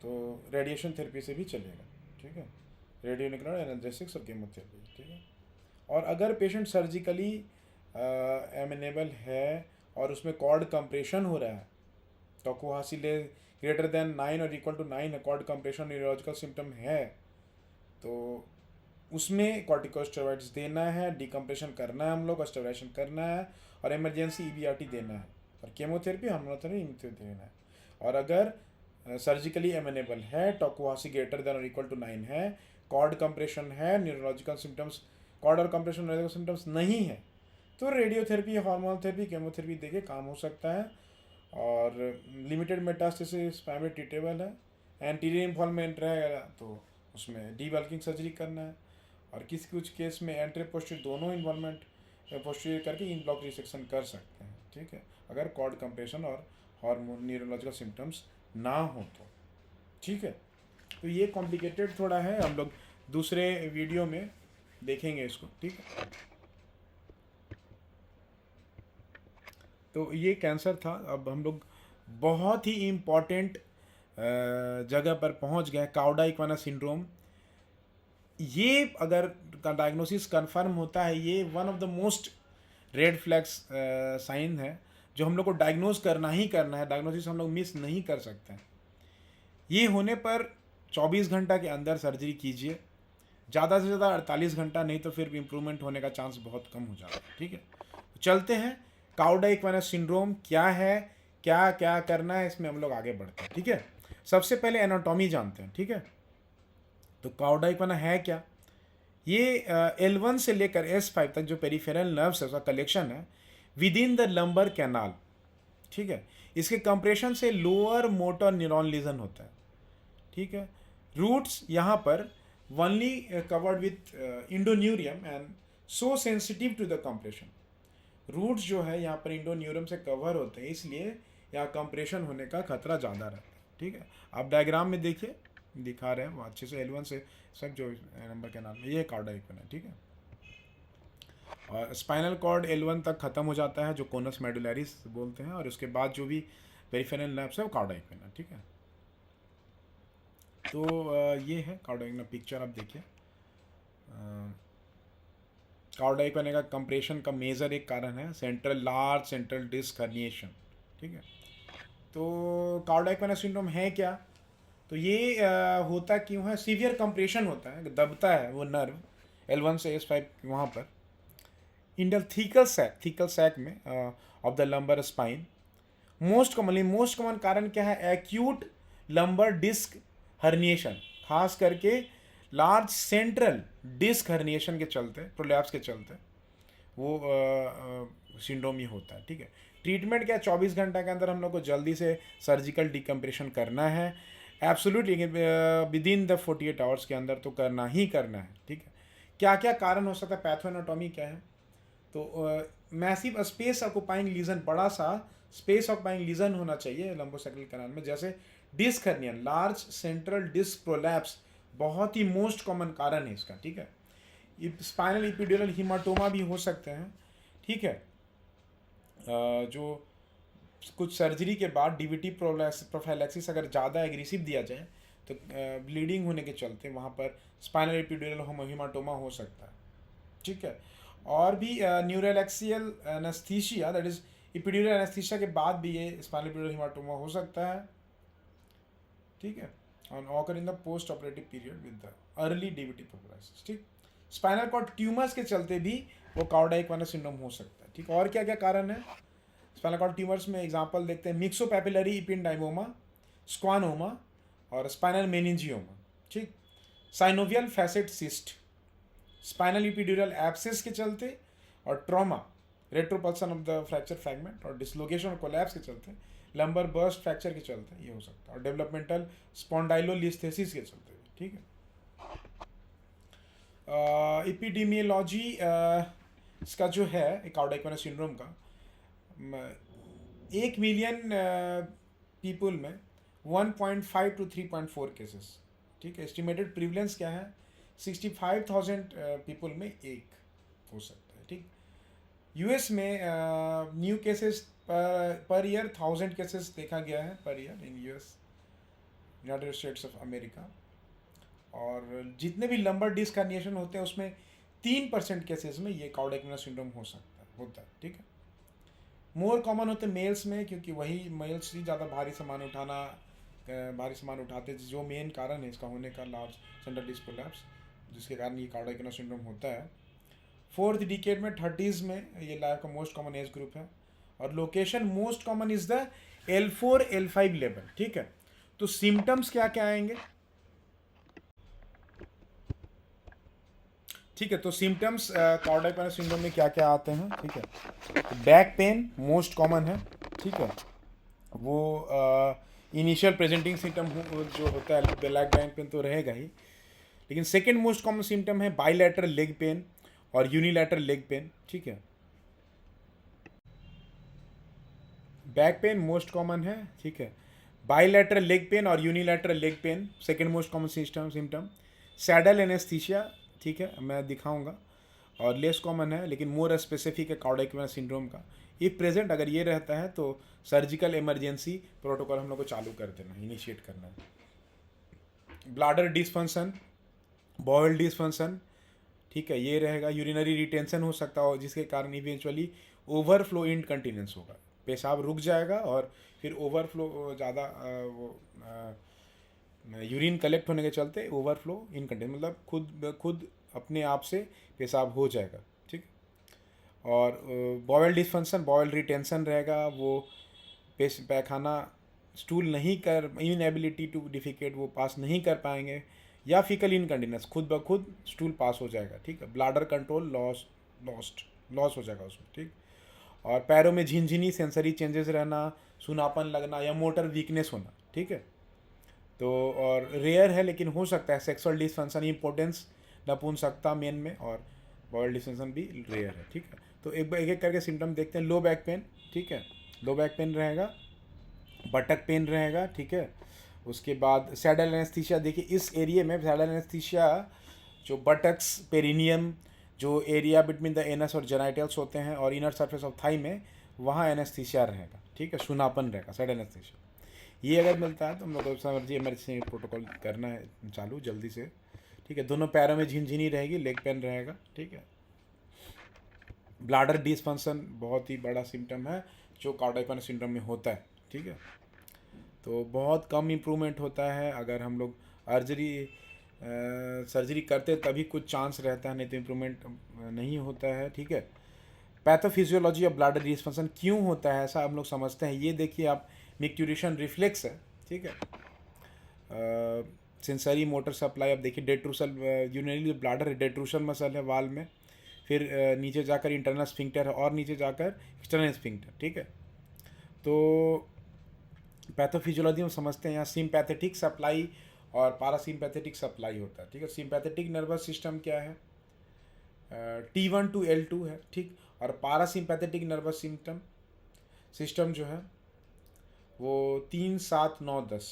[SPEAKER 1] तो रेडिएशन थेरेपी से भी चलेगा, ठीक है, रेडियो न्यूक्लियर एनाल्जेसिक्स और केमोथेरेपी, ठीक है। और अगर पेशेंट सर्जिकली एमेनेबल है और उसमें कॉर्ड कंप्रेशन हो रहा है, टोकुहाशी ले ग्रेटर देन 9 और इक्वल टू 9 है, कॉर्ड कंप्रेशन न्यूरोलॉजिकल सिम्टम है, तो उसमें कॉर्टिकोस्टेरॉइड्स देना है, डिकम्प्रेशन करना है हम लोग, स्टेबलाइजेशन करना है, और इमरजेंसी EBRT देना है, और केमोथेरेपी, हार्मोनोथेरेपी, इम्यूनोथेरेपी देना है। और अगर सर्जिकली एमेनेबल है, टोकुहाशी ग्रेटर देन और इक्वल टू 9 है, कॉर्ड कंप्रेशन है, न्यूरोलॉजिकल सिम्टम्स, कॉर्ड और कंप्रेशन न्यूरोलॉजिकल सिम्टम्स नहीं है, तो रेडियोथेरेपी, हार्मोनल थेरेपी, केमोथेरेपी देके काम हो सकता है। और लिमिटेड मेटास्टेसिस प्राइमरी ट्रीटेबल है। एंटीरियर इन्वॉल्वमेंट रहेगा तो उसमें डीबल्किंग सर्जरी करना है, और किसी कुछ केस में एंट्री पोस्टीरियर दोनों इन्वॉल्वमेंट पोस्टीरियर करके इन ब्लॉक रिसेक्शन कर सकते हैं, ठीक है, अगर कॉर्ड कंप्रेशन और हार्मोन न्यूरोलॉजिकल सिम्टम्स ना हो तो, ठीक है। तो ये कॉम्प्लिकेटेड थोड़ा है, हम लोग दूसरे वीडियो में देखेंगे इसको, ठीक है। तो ये कैंसर था। अब हम लोग बहुत ही इम्पॉर्टेंट जगह पर पहुंच गए, काउडा इक्वाना सिंड्रोम। ये अगर डायग्नोसिस कंफर्म होता है, ये one of the most red flags sign है जो हम लोग को डायग्नोज करना ही करना है। डायग्नोसिस हम लोग मिस नहीं कर सकते हैं। ये होने पर 24 घंटा के अंदर सर्जरी कीजिए, ज़्यादा से ज़्यादा 48 घंटा, नहीं तो फिर इम्प्रूवमेंट होने का चांस बहुत कम हो जाता है। ठीक है, तो चलते हैं काउडा इक्वाना सिंड्रोम क्या है, क्या क्या करना है, इसमें हम लोग आगे बढ़ते हैं। ठीक है, सबसे पहले एनाटॉमी जानते हैं। ठीक है, तो काउडा इक्वाना है क्या? ये L1 से लेकर S5 तक जो पेरिफेरल नर्व्स है उसका कलेक्शन है with in the lumbar canal. ठीक है, इसके कंप्रेशन से लोअर मोटर न्यूरॉन लीजन होता है। ठीक है, रूट्स यहाँ पर only covered with endoneurium and so sensitive to the compression. Roots जो है यहाँ पर इंडोन्यूरियम से कवर होते हैं, इसलिए यहाँ कंप्रेशन होने का खतरा ज़्यादा रहता है। ठीक है, आप डायग्राम में देखिए, दिखा रहे हैं वो अच्छे से। L1 से सब जो नंबर के नाम में ये काउडा इक्वाना है। ठीक है, और स्पाइनल कॉर्ड L1 तक ख़त्म हो जाता है जो कोनस मेडुलैरिस बोलते हैं, और उसके बाद जो भी पेरिफेरल नर्व्स है वो काउडा इक्वाना। ठीक है, तो ये है काउडा इक्वाना पिक्चर, आप देखिए। काउडा इक्वाना का कंप्रेशन का मेजर एक कारण है लार्ज सेंट्रल डिस्क हर्निएशन। ठीक है, तो काउडा इक्वाना सिंड्रोम है क्या? तो ये होता क्यों है? सीवियर कंप्रेशन होता है, दबता है वो नर्व L1 से S5 वहाँ पर इंडल थीकल सैक में of the lumbar spine. Most common कारण क्या है? एक्यूट लंबर डिस्क हर्निएशन, खास करके लार्ज सेंट्रल डिस्क हर्निएशन के चलते, प्रोलैप्स के चलते वो सिंड्रोम ही होता है। ठीक है, ट्रीटमेंट क्या? 24 घंटा के अंदर हम लोग को जल्दी से सर्जिकल डिकम्प्रेशन करना है, absolutely with in the 48 hours के अंदर तो करना ही करना है। ठीक है, क्या क्या कारण हो सकता है? पैथोएनाटॉमी क्या है? तो मैसिव स्पेस ऑक्युपाइंग लीजन, बड़ा सा स्पेस ऑक्युपाइंग लीजन होना चाहिए लंबोसैक्रल कैनाल में, जैसे disc herniation, large central disc prolapse बहुत ही मोस्ट कॉमन कारण है इसका। ठीक है, स्पाइनल इपिड्यूरल हीमाटोमा भी हो सकते हैं। ठीक है, जो कुछ सर्जरी के बाद डीवीटी प्रोफाइलैक्सिस अगर ज़्यादा एग्रेसिव दिया जाए तो ब्लीडिंग होने के चलते वहाँ पर स्पाइनल एपिड्यूरल हीमाटोमा हो सकता है। ठीक है, और भी neuraxial anaesthesia, that is epidural anaesthesia के बाद भी ये स्पाइनल एपिड्यूरल हीमाटोमा हो सकता है। ठीक है, और occur in the post operative period with the early DVT prophylaxis. ठीक, स्पाइनल कॉर्ड ट्यूमर्स के चलते भी वो काउडा इक्वाना सिंड्रोम हो सकता है। ठीक, और क्या क्या कारण है स्पाइनल कॉर्ड ट्यूमर्स में? एग्जांपल देखते हैं, मिक्सोपैपिलरी इपिंडाइमोमा, स्क्वानोमा और स्पाइनल मेनिंजियोमा। ठीक, synovial facet cyst, spinal epidural abscess के चलते, और trauma, retropulsion of the fracture fragment और डिसलोकेशन और कोलैप्स के चलते, लंबर बर्स्ट फ्रैक्चर के चलते ये हो सकता है, और डेवलपमेंटल स्पॉन्डाइलोलिस्थेसिस के चलते। ठीक है, एपिडेमियोलॉजी इसका जो है काउडा इक्वाना सिंड्रोम का, 1 मिलियन पीपल में 1.5 to 3.4 केसेस। ठीक है, एस्टिमेटेड प्रिवलेंस क्या है? 65,000 पीपल में एक हो सकता है। ठीक, यूएस में new cases per year 1000 cases देखा गया है per year in US, United states of America. और जितने भी लंबर डिस्क हर्निएशन होते हैं उसमें 3% केसेस में ये काउडा इक्वाना सिंड्रोम होता है। ठीक है, मोर कॉमन होते मेल्स में, क्योंकि वही मेल्स ही ज़्यादा भारी सामान उठाते, जो मेन कारण है इसका होने का, लार्ज सेंट्रल डिस्क प्रोलैप्स, जिसके कारण ये काउडा इक्वाना सिंड्रोम होता है। 4th डिकेड में 30s में ये लाइफ का मोस्ट कॉमन एज ग्रुप है, और location most common is the L4 L5 level. ठीक है, तो सिम्टम्स क्या क्या आएंगे? ठीक है, तो सिम्टम्स काउडा इक्वाना सिंड्रोम में क्या क्या आते हैं? ठीक है, बैक पेन मोस्ट कॉमन है। ठीक है, वो इनिशियल प्रेजेंटिंग सिम्टम जो होता है बैक पेन तो रहेगा ही, लेकिन सेकेंड मोस्ट कॉमन सिम्टम है बाइलैटरल लेग पेन और यूनिलैटरल लेग पेन। ठीक है, बैक पेन मोस्ट कॉमन है। ठीक है, बाइलैटरल लेग पेन और unilateral leg pain second most common symptom. Saddle anaesthesia, ठीक है, मैं दिखाऊंगा, और लेस कॉमन है लेकिन मोर स्पेसिफिक है काउडा इक्वाना सिंड्रोम का, इफ़ प्रेजेंट अगर ये रहता है तो सर्जिकल इमरजेंसी प्रोटोकॉल हम लोग को चालू कर देना, इनिशिएट करना है। ब्लाडर डिसफंक्शन, बॉयल डिसफंक्शन, ठीक है, ये रहेगा। यूरिनरी रिटेंशन हो सकता हो जिसके कारण इवेंचुअली ओवरफ्लो इनकंटिनेंस होगा, पेशाब रुक जाएगा और फिर ओवरफ्लो ज़्यादा वो यूरिन कलेक्ट होने के चलते ओवरफ्लो इनकंटिनेंस, मतलब खुद अपने आप से पेशाब हो जाएगा, ठीक। और बॉयल डिसफंक्शन, बॉयल रिटेंशन रहेगा, वो पैखाना स्टूल नहीं कर, इनएबिलिटी टू डिफिकेट, वो पास नहीं कर पाएंगे, या फीकल इनकंटिनेंस, खुद ब खुद स्टूल पास हो जाएगा, ठीक है। ब्लाडर कंट्रोल लॉस हो जाएगा उसमें, ठीक। और पैरों में झिनझिनी, सेंसरी चेंजेस रहना, सुनापन लगना या मोटर वीकनेस होना, ठीक है। तो और रेयर है लेकिन हो सकता है। सेक्सुअल डिसफंक्शन, इंपोर्टेंस, नपुंसकता मेन में, और बॉयल डिसफंक्शन भी रेयर है, ठीक है। तो एक एक करके सिम्टम देखते हैं। लो बैक पेन, ठीक है, लो बैक पेन रहेगा, बटक पेन रहेगा, ठीक है। उसके बाद सैडल एनेस्थीसिया, देखिए इस एरिया में सैडल एनेस्थीसिया जो बटक्स, पेरिनियम, जो एरिया बिटवीन द एनस और जेनाइटल्स होते हैं और इनर सरफेस ऑफ थाई में, वहाँ एनेस्थीसिया रहेगा, ठीक है, सुनापन रहेगा, सैडल एनेस्थीसिया। ये अगर मिलता है तो हम लोग को समझिए इमरजेंसी प्रोटोकॉल करना है चालू जल्दी से, ठीक है। दोनों पैरों में झिनझिनी रहेगी, लेग पेन रहेगा, ठीक है। ब्लाडर डिसफंक्शन बहुत ही बड़ा सिम्टम है जो कार्डियक सिंड्रोम में होता है, ठीक है। तो बहुत कम इम्प्रूवमेंट होता है, अगर हम लोग सर्जरी करते तभी कुछ चांस रहता है, नहीं तो इम्प्रूवमेंट नहीं होता है, ठीक है। पैथोफिजियोलॉजी ऑफ ब्लाडर डिसफंक्शन क्यों होता है ऐसा हम लोग समझते हैं। ये देखिए आप, मिक्ट्यूरेशन रिफ्लेक्स है, ठीक है। सेंसरी मोटर सप्लाई, अब देखिए डेट्रूसल, यूरिनरी ब्लाडर है, डेट्रूसल मसल है वाल में, फिर नीचे जाकर इंटरनल स्फिंक्टर है और नीचे जाकर एक्सटर्नल स्फिंक्टर, ठीक है। तो पैथोफिजियोलॉजी में समझते हैं, यहाँ सिम्पैथेटिक सप्लाई और पारासिम्पैथेटिक सप्लाई होता है, ठीक है। सिम्पैथेटिक नर्वस सिस्टम क्या है, T1 to L2 है, ठीक। और पारासिम्पैथेटिक नर्वस सिस्टम जो है वो 3, 7, 9, 10,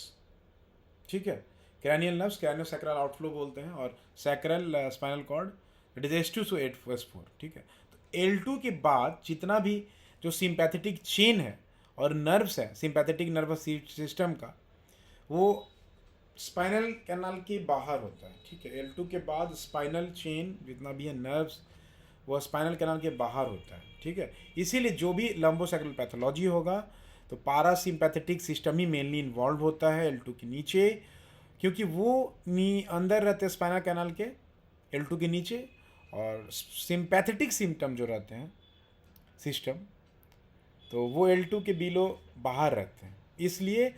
[SPEAKER 1] ठीक है। क्रैनियल नर्व्स, क्रैनियोसैक्रल आउटफ्लो बोलते हैं, और sacral spinal cord, it is S2 to S4, ठीक है। तो L2 के बाद जितना भी जो सिंपैथेटिक चेन है और नर्व्स है सिंपैथेटिक नर्वस सिस्टम का, वो स्पाइनल कैनाल के बाहर होता है, ठीक है। L2 के बाद स्पाइनल चेन जितना भी है नर्व्स, वो स्पाइनल कैनाल के बाहर होता है, ठीक है। इसीलिए जो भी लंबोसैक्रल पैथोलॉजी होगा तो पारासिम्पैथेटिक सिस्टम ही मेनली इन्वॉल्व होता है L2 के नीचे, क्योंकि वो अंदर रहते हैं स्पाइनल कैनाल के L2 के नीचे, और सिंपैथेटिक सिम्टम जो रहते हैं सिस्टम, तो वो L2 के बिलो बाहर रहते हैं। इसलिए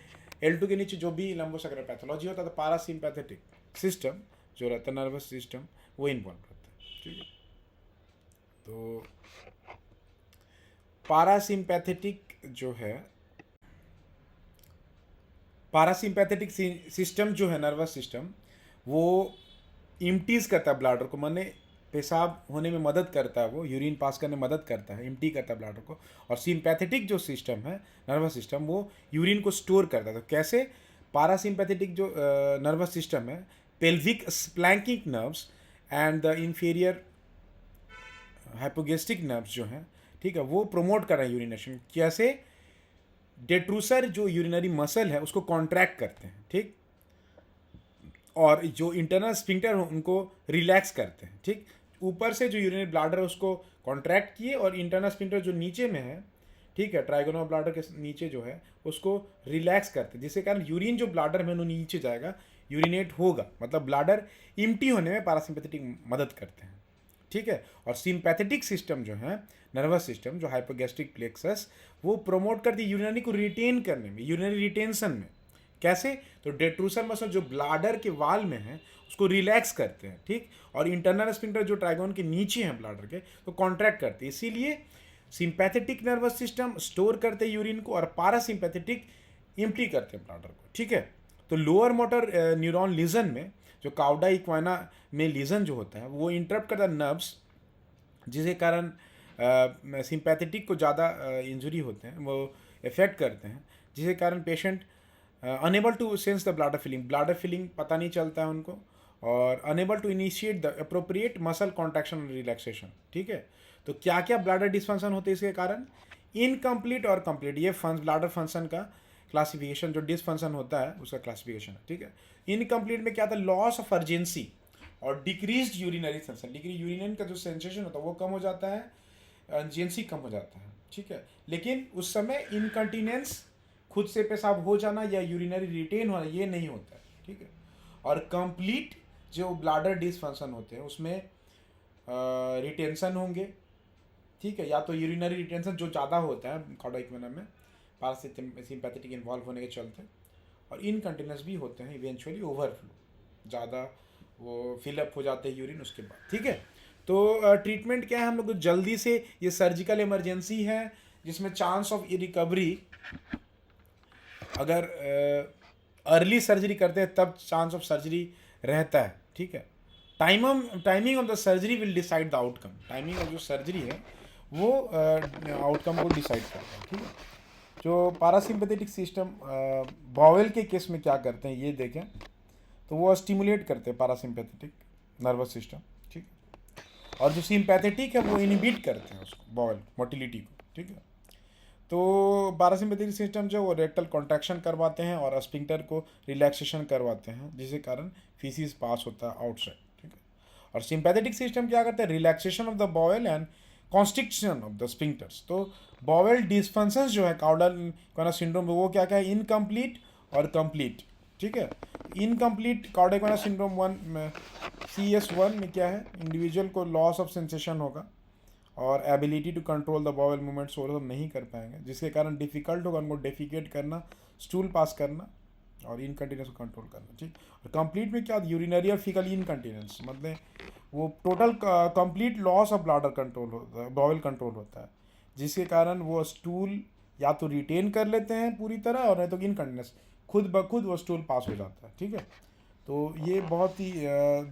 [SPEAKER 1] L2 के नीचे जो भी लंबोसैक्रल पैथोलॉजी होता है तो पारासिम्पैथेटिक सिस्टम जो रहता है नर्वस सिस्टम, वो इन्वॉल्व रहता है, ठीक है। तो पारासिम्पैथेटिक जो है, पारासिम्पैथेटिक सिस्टम जो है नर्वस सिस्टम, वो इम्प्टीज करता है ब्लाडर को, माने पेशाब होने में मदद करता है, वो यूरिन पास करने में मदद करता है, इम्प्टी करता है ब्लाडर को। और सिंपैथेटिक जो सिस्टम है नर्वस सिस्टम, वो यूरिन को स्टोर करता है। तो कैसे, पारासिम्पैथेटिक जो नर्वस सिस्टम है, pelvic splanchnic nerves and the inferior hypogastric nerves जो हैं, ठीक है, वो प्रमोट कर रहे हैं यूरिनेशन। कैसे, डेट्रूसर जो यूरिनरी मसल है उसको कॉन्ट्रैक्ट करते हैं, ठीक, और जो इंटरनल स्फिंक्टर उनको रिलैक्स करते हैं, ठीक। ऊपर से जो यूरिनरी ब्लाडर है उसको कॉन्ट्रैक्ट किए, और इंटरनल स्फिंक्टर जो नीचे में है, ठीक है, ट्राइगोनल ब्लाडर के नीचे जो है उसको रिलैक्स करते हैं, जिसके कारण यूरिन जो ब्लाडर में नीचे जाएगा, यूरिनेट होगा, मतलब ब्लाडर इम्प्टी होने में पारासिम्पैथेटिक मदद करते हैं, ठीक है। और सिंपैथेटिक सिस्टम जो है नर्वस सिस्टम, जो हाइपोगैस्ट्रिक प्लेक्सस, वो प्रमोट करती है यूरिनरी को रिटेन करने में, यूरिनरी रिटेंशन में। कैसे, तो डेट्रूसर मसल जो ब्लाडर के वाल में है उसको रिलैक्स करते हैं, ठीक। और इंटरनल स्फिंक्टर जो ट्राइगोन के नीचे हैं ब्लाडर के, तो कॉन्ट्रैक्ट करते हैं। इसीलिए सिंपैथेटिक नर्वस सिस्टम स्टोर करते हैं यूरिन को, और पारासिम्पैथेटिक इम्प्टी करते हैं ब्लाडर को, ठीक है। तो लोअर मोटर न्यूरॉन लीजन में, जो काउडा इक्वाना में लीजन जो होता है, वो इंटरप्ट करता है नर्व्स, जिसके कारण सिंपैथेटिक को ज़्यादा इंजरी होते हैं, वो इफेक्ट करते हैं, जिसके कारण patient unable to sense the bladder feeling पता नहीं चलता है उनको, और unable to initiate the appropriate muscle contraction और रिलैक्सेशन, ठीक है। तो क्या क्या ब्लाडर डिस्फंक्शन होते हैं इसके कारण, इनकम्प्लीट और कंप्लीट, ये ब्लाडर फंक्शन का क्लासिफिकेशन, जो डिसफंक्शन होता है उसका क्लासिफिकेशन है, ठीक है। इनकम्प्लीट में क्या था, लॉस ऑफ अर्जेंसी और decrease urinary sensation, decrease urine का जो सेंसेशन होता है वो कम हो जाता है, अर्जेंसी कम हो जाता है, ठीक है। लेकिन उस समय इनकंटिनेंस, खुद से पेशाब हो जाना या यूरिनरी रिटेन होना, ये नहीं होता है, ठीक है। और कंप्लीट जो ब्लाडर डिसफंक्शन होते हैं उसमें रिटेंशन होंगे, ठीक है, या तो यूरिनरी रिटेंशन जो ज़्यादा होता है कार्डियक वेनम में पारासिम्पैथेटिक इन्वॉल्व होने के चलते, और इनकंटिन्यूस भी होते हैं इवेंचुअली ओवरफ्लो, ज़्यादा वो फिलअप हो जाते हैं यूरिन उसके बाद, ठीक है। तो ट्रीटमेंट क्या है, हम लोग को जल्दी से, ये सर्जिकल इमरजेंसी है जिसमें चांस ऑफ रिकवरी, अगर अर्ली सर्जरी करते हैं तब चांस ऑफ सर्जरी रहता है, ठीक है। Timing of the surgery will decide the outcome, timing of जो सर्जरी है वो आउटकम को डिसाइड करता है, ठीक है। जो पारासिम्पैथेटिक सिस्टम बॉवेल के केस में क्या करते हैं ये देखें, तो वो स्टिमुलेट करते हैं पारासिम्पैथेटिक नर्वस सिस्टम, ठीक है। और जो सिम्पैथेटिक है वो इनहिबिट करते हैं उसको, बॉवेल मोटिलिटी को, ठीक है। तो पारासिम्पैथेटिक सिस्टम जो वो रेक्टल कॉन्ट्रैक्शन करवाते हैं और स्फिंक्टर को रिलैक्सेशन करवाते हैं, जिसके कारण फीसिस पास होता है आउटसाइड, ठीक है। और सिम्पैथेटिक सिस्टम क्या करते हैं, relaxation of the bowel and constriction of the sphincters. तो बॉवेल डिस्फंक्शंस जो है काउडल कोना सिंड्रोम में, वो क्या क्या है, इनकम्प्लीट और कंप्लीट, ठीक है। इनकम्प्लीट कार्डियक वेनस सिंड्रोम 1 में, CS1 में क्या है, इंडिविजुअल को लॉस ऑफ सेंसेशन होगा और ability to control the bowel movements वो नहीं कर पाएंगे, जिसके कारण डिफिकल्ट होगा उनको डेफिकेट करना, स्टूल पास करना और इनकंटिन्यूस को कंट्रोल करना, ठीक। और कंप्लीट में क्या, यूरिनरी और फीकल इनकंटिन्यूस, मतलब वो total complete loss of bladder control होता है, बॉवेल कंट्रोल होता है, जिसके कारण वो स्टूल या तो रिटेन कर लेते हैं पूरी तरह, और नहीं तो इनकंटिन्यूस खुद ब खुद वो स्टूल पास हो जाता है, ठीक है। तो ये बहुत ही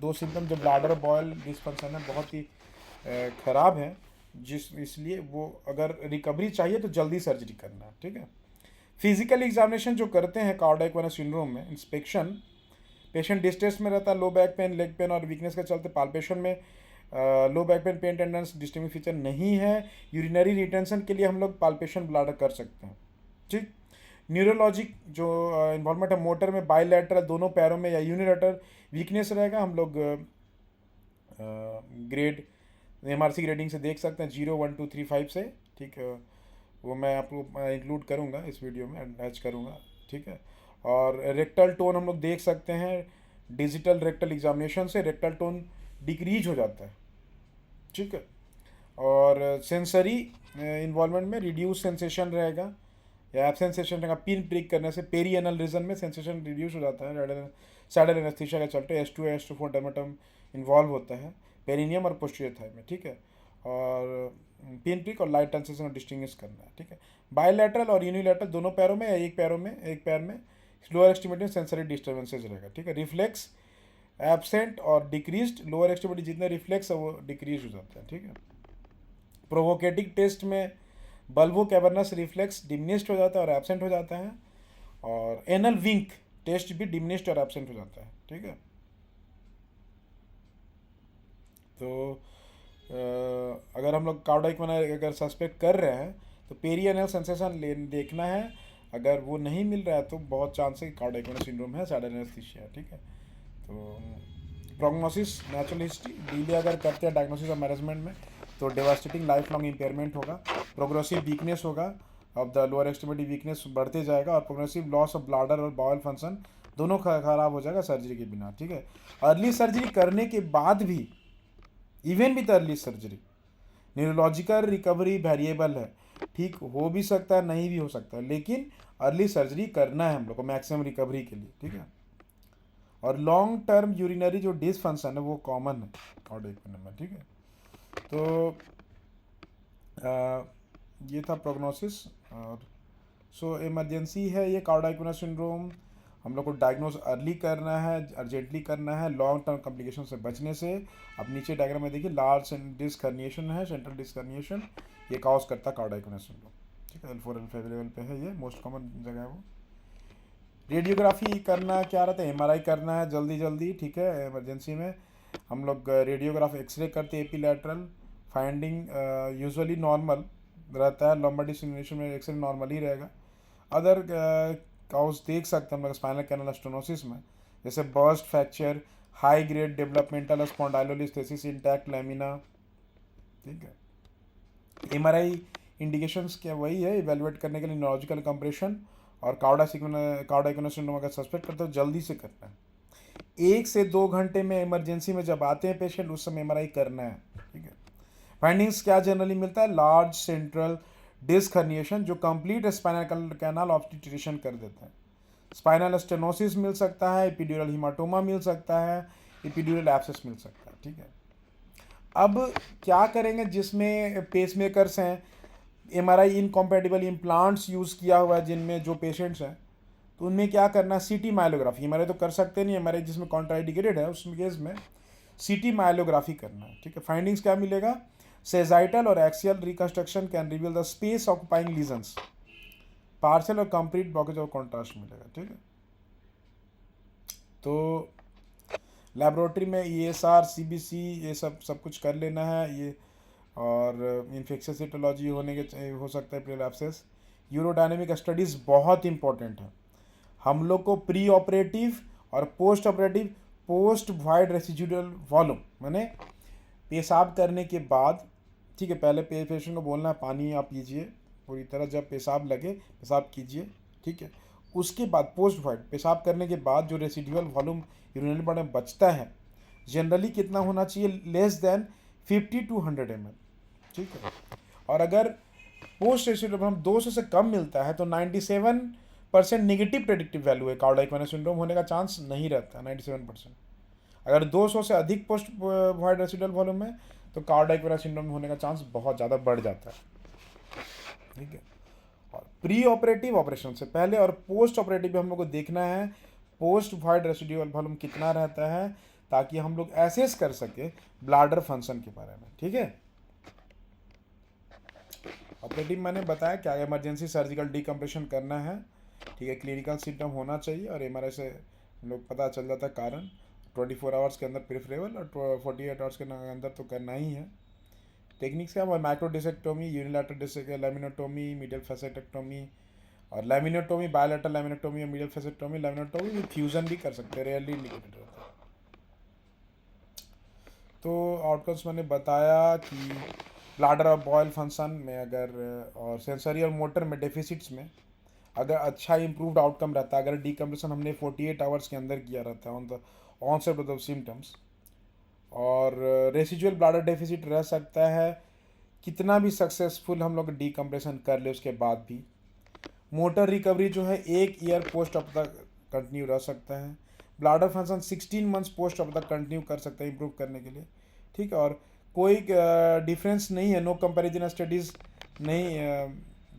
[SPEAKER 1] दो सिम्टम जो ब्लाडर और बॉवेल डिस्फंक्शन है बहुत ही ख़राब है, इसलिए वो अगर रिकवरी चाहिए तो जल्दी सर्जरी करना है, ठीक है। फिजिकल एग्जामिनेशन जो करते हैं कार्डियक वेनस सिंड्रोम में, इंस्पेक्शन, पेशेंट डिस्ट्रेस में रहता है, low back pain, leg pain और वीकनेस के चलते, पाल्पेशन में low back pain, pain tenderness, distinguish feature नहीं है, यूरिनरी रिटेंशन के लिए हम लोग पाल्पेशन ब्लाडर कर सकते हैं, ठीक। न्यूरोलॉजिक जो इन्वॉल्वमेंट है, मोटर में बाइलैटरल दोनों पैरों में या यूनिलैटरल वीकनेस रहेगा, हम लोग ग्रेड MRC ग्रेडिंग से देख सकते हैं, 0 1 2 3 5 से, ठीक है। वो मैं आपको इंक्लूड करूँगा इस वीडियो में, अटैच करूँगा, ठीक है। और रेक्टल टोन हम लोग देख सकते हैं, डिजिटल रेक्टल एग्जामिनेशन से रेक्टल टोन डिक्रीज हो जाता है, ठीक है। और सेंसरी इन्वॉल्वमेंट में रिड्यूस सेंसेशन रहेगा या एब्सेंट सेंसेशन रहेगा, पिन प्रिक करने से पेरिएनल रीजन में सेंसेशन रिड्यूस हो जाता है, सैडल एनेस्थीसिया के चलते H2 H2 डर्मेटम इन्वॉल्व होता है पेरिनियम और पोस्टीरियर थाई में, ठीक है। और पिन प्रिक और लाइट ट्रांसेशन डिस्टिंग्विश करना है, ठीक है। बायलैटरल और यूनिलैटरल दोनों पैरों में या एक पैर में लोअर एक्सट्रीमिटी में सेंसरी डिस्टर्बेंसेज रहेगा, ठीक है। रिफ्लेक्स एब्सेंट और डिक्रीज्ड, लोअर एक्सट्रीमिटी जितने रिफ्लेक्स है वो डिक्रीज हो जाता है, ठीक है। प्रोवोकेटिव टेस्ट में बल्बो कैवर्नस रिफ्लेक्स डिमिनिश्ड हो जाता है और एब्सेंट हो जाता है, और एनल विंक टेस्ट भी डिमिनिश्ड और एब्सेंट हो जाता है, ठीक है। तो अगर हम लोग कार्डियक वेनस अगर सस्पेक्ट कर रहे हैं तो पेरिएनल सेंसेशन देखना है, अगर वो नहीं मिल रहा है तो बहुत चांस है कि कार्डियक वेनस सिंड्रोम है, सैडल एनेस्थीसिया है, ठीक है। तो प्रोग्नोसिस, नेचुरल हिस्ट्री, डिले अगर करते हैं डायग्नोसिस और मैनेजमेंट में तो डेवास्टेटिंग लाइफ लॉन्ग इंपेयरमेंट होगा, प्रोग्रेसिव वीकनेस होगा, of the lower extremity weakness बढ़ते जाएगा, और प्रोग्रेसिव लॉस ऑफ ब्लाडर और बाउल फंक्शन दोनों खराब हो जाएगा सर्जरी के बिना, ठीक है। अर्ली सर्जरी करने के बाद भी, even with early surgery, neurological recovery variable है, ठीक हो भी सकता है नहीं भी हो सकता है, लेकिन अर्ली सर्जरी करना है हम लोग को मैक्सिमम रिकवरी के लिए, ठीक है। और लॉन्ग टर्म यूरिनरी जो डिसफंक्शन है वो कॉमन है कार्डियक वेनम में, ठीक है। तो ये था प्रोग्नोसिस। और सो इमरजेंसी है ये कार्डियक वेनस सिंड्रोम, हम लोग को डायग्नोज अर्ली करना है, अर्जेंटली करना है, लॉन्ग टर्म कॉम्प्लिकेशन से बचने से। अब नीचे डायग्राम में देखिए, लार्ज डिस्क हर्निएशन है, सेंट्रल डिस्क हर्निएशन, ये कॉज करता है कार्डियक वेनस सिंड्रोम, ठीक है। L4 L5 लेवल पे है, ये मोस्ट कॉमन जगह है वो। रेडियोग्राफी करना क्या रहता है, MRI करना है जल्दी, ठीक है। इमरजेंसी में हम लोग रेडियोग्राफ एक्सरे करते हैं, एपीलैटरल फाइंडिंग यूजुअली नॉर्मल, रहता है। लॉम्बार्डी सिमुलेशन में एक्सरे नॉर्मल ही रहेगा। अदर काउज देख सकते हैं हम लोग स्पाइनल कैनल स्टेनोसिस में, जैसे burst fracture, high grade developmental spondylolisthesis, intact lamina. ठीक है, एमआरआई इंडिकेशंस क्या वही है, इवेलुएट करने के लिए न्यूरोलॉजिकल कंप्रेशन और कार्डियक सिंड्रोम अगर सस्पेक्ट करते हो जल्दी से करना है। 1 से 2 घंटे में इमरजेंसी में जब आते हैं पेशेंट उस समय एमआरआई करना है। ठीक है, फाइंडिंग्स क्या जनरली मिलता है, लार्ज सेंट्रल डिस्क हर्निएशन जो कंप्लीट स्पाइनल कैनाल ऑब्स्ट्रक्शन कर देते हैं, स्पाइनल स्टेनोसिस मिल सकता है, एपिड्यूरल हिमाटोमा मिल सकता है, एपिड्यूरल एब्सेस मिल सकता है। ठीक है, अब क्या करेंगे जिसमें पेसमेकर्स हैं, एमआरआई इनकॉम्पेटिबल इम्प्लांट्स यूज़ किया हुआ है जिनमें जो पेशेंट्स हैं, तो उनमें क्या करना है, सीटी माइलोग्राफी। एमआरआई तो कर सकते नहीं, एमआरआई जिसमें कॉन्ट्राइंडिकेटेड है उस केस में सीटी माइलोग्राफी करना है। ठीक है, फाइंडिंग्स क्या मिलेगा, सेजाइटल और axial reconstruction can reveal the space occupying lesions, partial और कंप्लीट ब्लॉकेज और कॉन्ट्रास्ट मिलेगा। ठीक है, तो लेबोरेटरी में ESR CBC ये सब कुछ कर लेना है ये, और इन्फेक्शियस हिस्टोलॉजी होने के हो सकता है, प्रीलैप्सेस। यूरोडायनेमिक स्टडीज़ बहुत इंपॉर्टेंट है हम लोग को, प्री ऑपरेटिव और post operative, post void residual volume माने पेशाब करने के बाद। ठीक है, पहले पेशेंट को बोलना है पानी आप पीजिए पूरी तरह, जब पेशाब लगे पेशाब कीजिए। ठीक है, उसके बाद पोस्ट वॉइड पेशाब करने के बाद जो रेसिड्यूअल वॉल्यूम यूरिनरी ब्लड में बचता है जनरली कितना होना चाहिए, लेस देन 50 to 100 ml। ठीक है, और अगर पोस्ट रेसिड्यूअल वॉल्यूम 200 से कम मिलता है तो 97% नेगेटिव प्रेडिक्टिव वैल्यू है, कार्डियक वेनस सिंड्रोम होने का चांस नहीं रहता 97%। अगर 200 से अधिक पोस्ट वॉइड रेसिडुअल वॉल्यूम है तो कार्डियक वेनस सिंड्रोम होने का चांस बहुत ज़्यादा बढ़ जाता है। ठीक है, और प्री ऑपरेटिव ऑपरेशन से पहले और पोस्ट ऑपरेटिव भी हम लोग को देखना है पोस्ट वॉइड रेसिडुअल वॉल्यूम कितना रहता है, ताकि हम लोग एसेस कर सके ब्लाडर फंक्शन के बारे में। ठीक है, ऑपरेटिव मैंने बताया क्या, इमरजेंसी सर्जिकल डिकम्प्रेशन करना है। ठीक है, क्लिनिकल सिम्टम होना चाहिए और एमआरआई से हम लोग पता चल जाता है कारण। 24 आवर्स के अंदर प्रिफरेबल और 48 आवर्स के अंदर तो करना ही है। टेक्निक्स क्या है, माइक्रो डिसेक्टोमी, यूनिलैटरल डिसेक्टोमी, लैमिनोटोमी, मीडियल फैसेक्टोमी और लैमिनोटोमी, बायोलैटरल लैमिनोटोमी और मीडियल फैसेक्टोमी। लैमिनोटोमी में फ्यूजन भी कर सकते हैं, रेयरली इंडिकेटेड रहता है। तो आउटकम्स मैंने बताया कि ब्लाडर और बॉयल फंक्शन में अगर और सेंसरी और मोटर में डेफिसिट्स में अगर अच्छा इंप्रूव्ड आउटकम रहता है, अगर डिकम्प्रेशन हमने 48 आवर्स के अंदर किया रहता है on the onset of the symptoms, और रेसिजुअल ब्लाडर डेफिसिट रह सकता है कितना भी सक्सेसफुल हम लोग डिकम्प्रेशन कर ले उसके बाद भी। मोटर रिकवरी जो है 1 ईयर पोस्ट ऑफ तक कंटिन्यू रह सकता है। Bladder function 16 months post of तक कंटिन्यू कर सकता है इंप्रूव करने के लिए। ठीक है, और कोई डिफरेंस नहीं है, नो कंपेरिजन स्टडीज़ नहीं,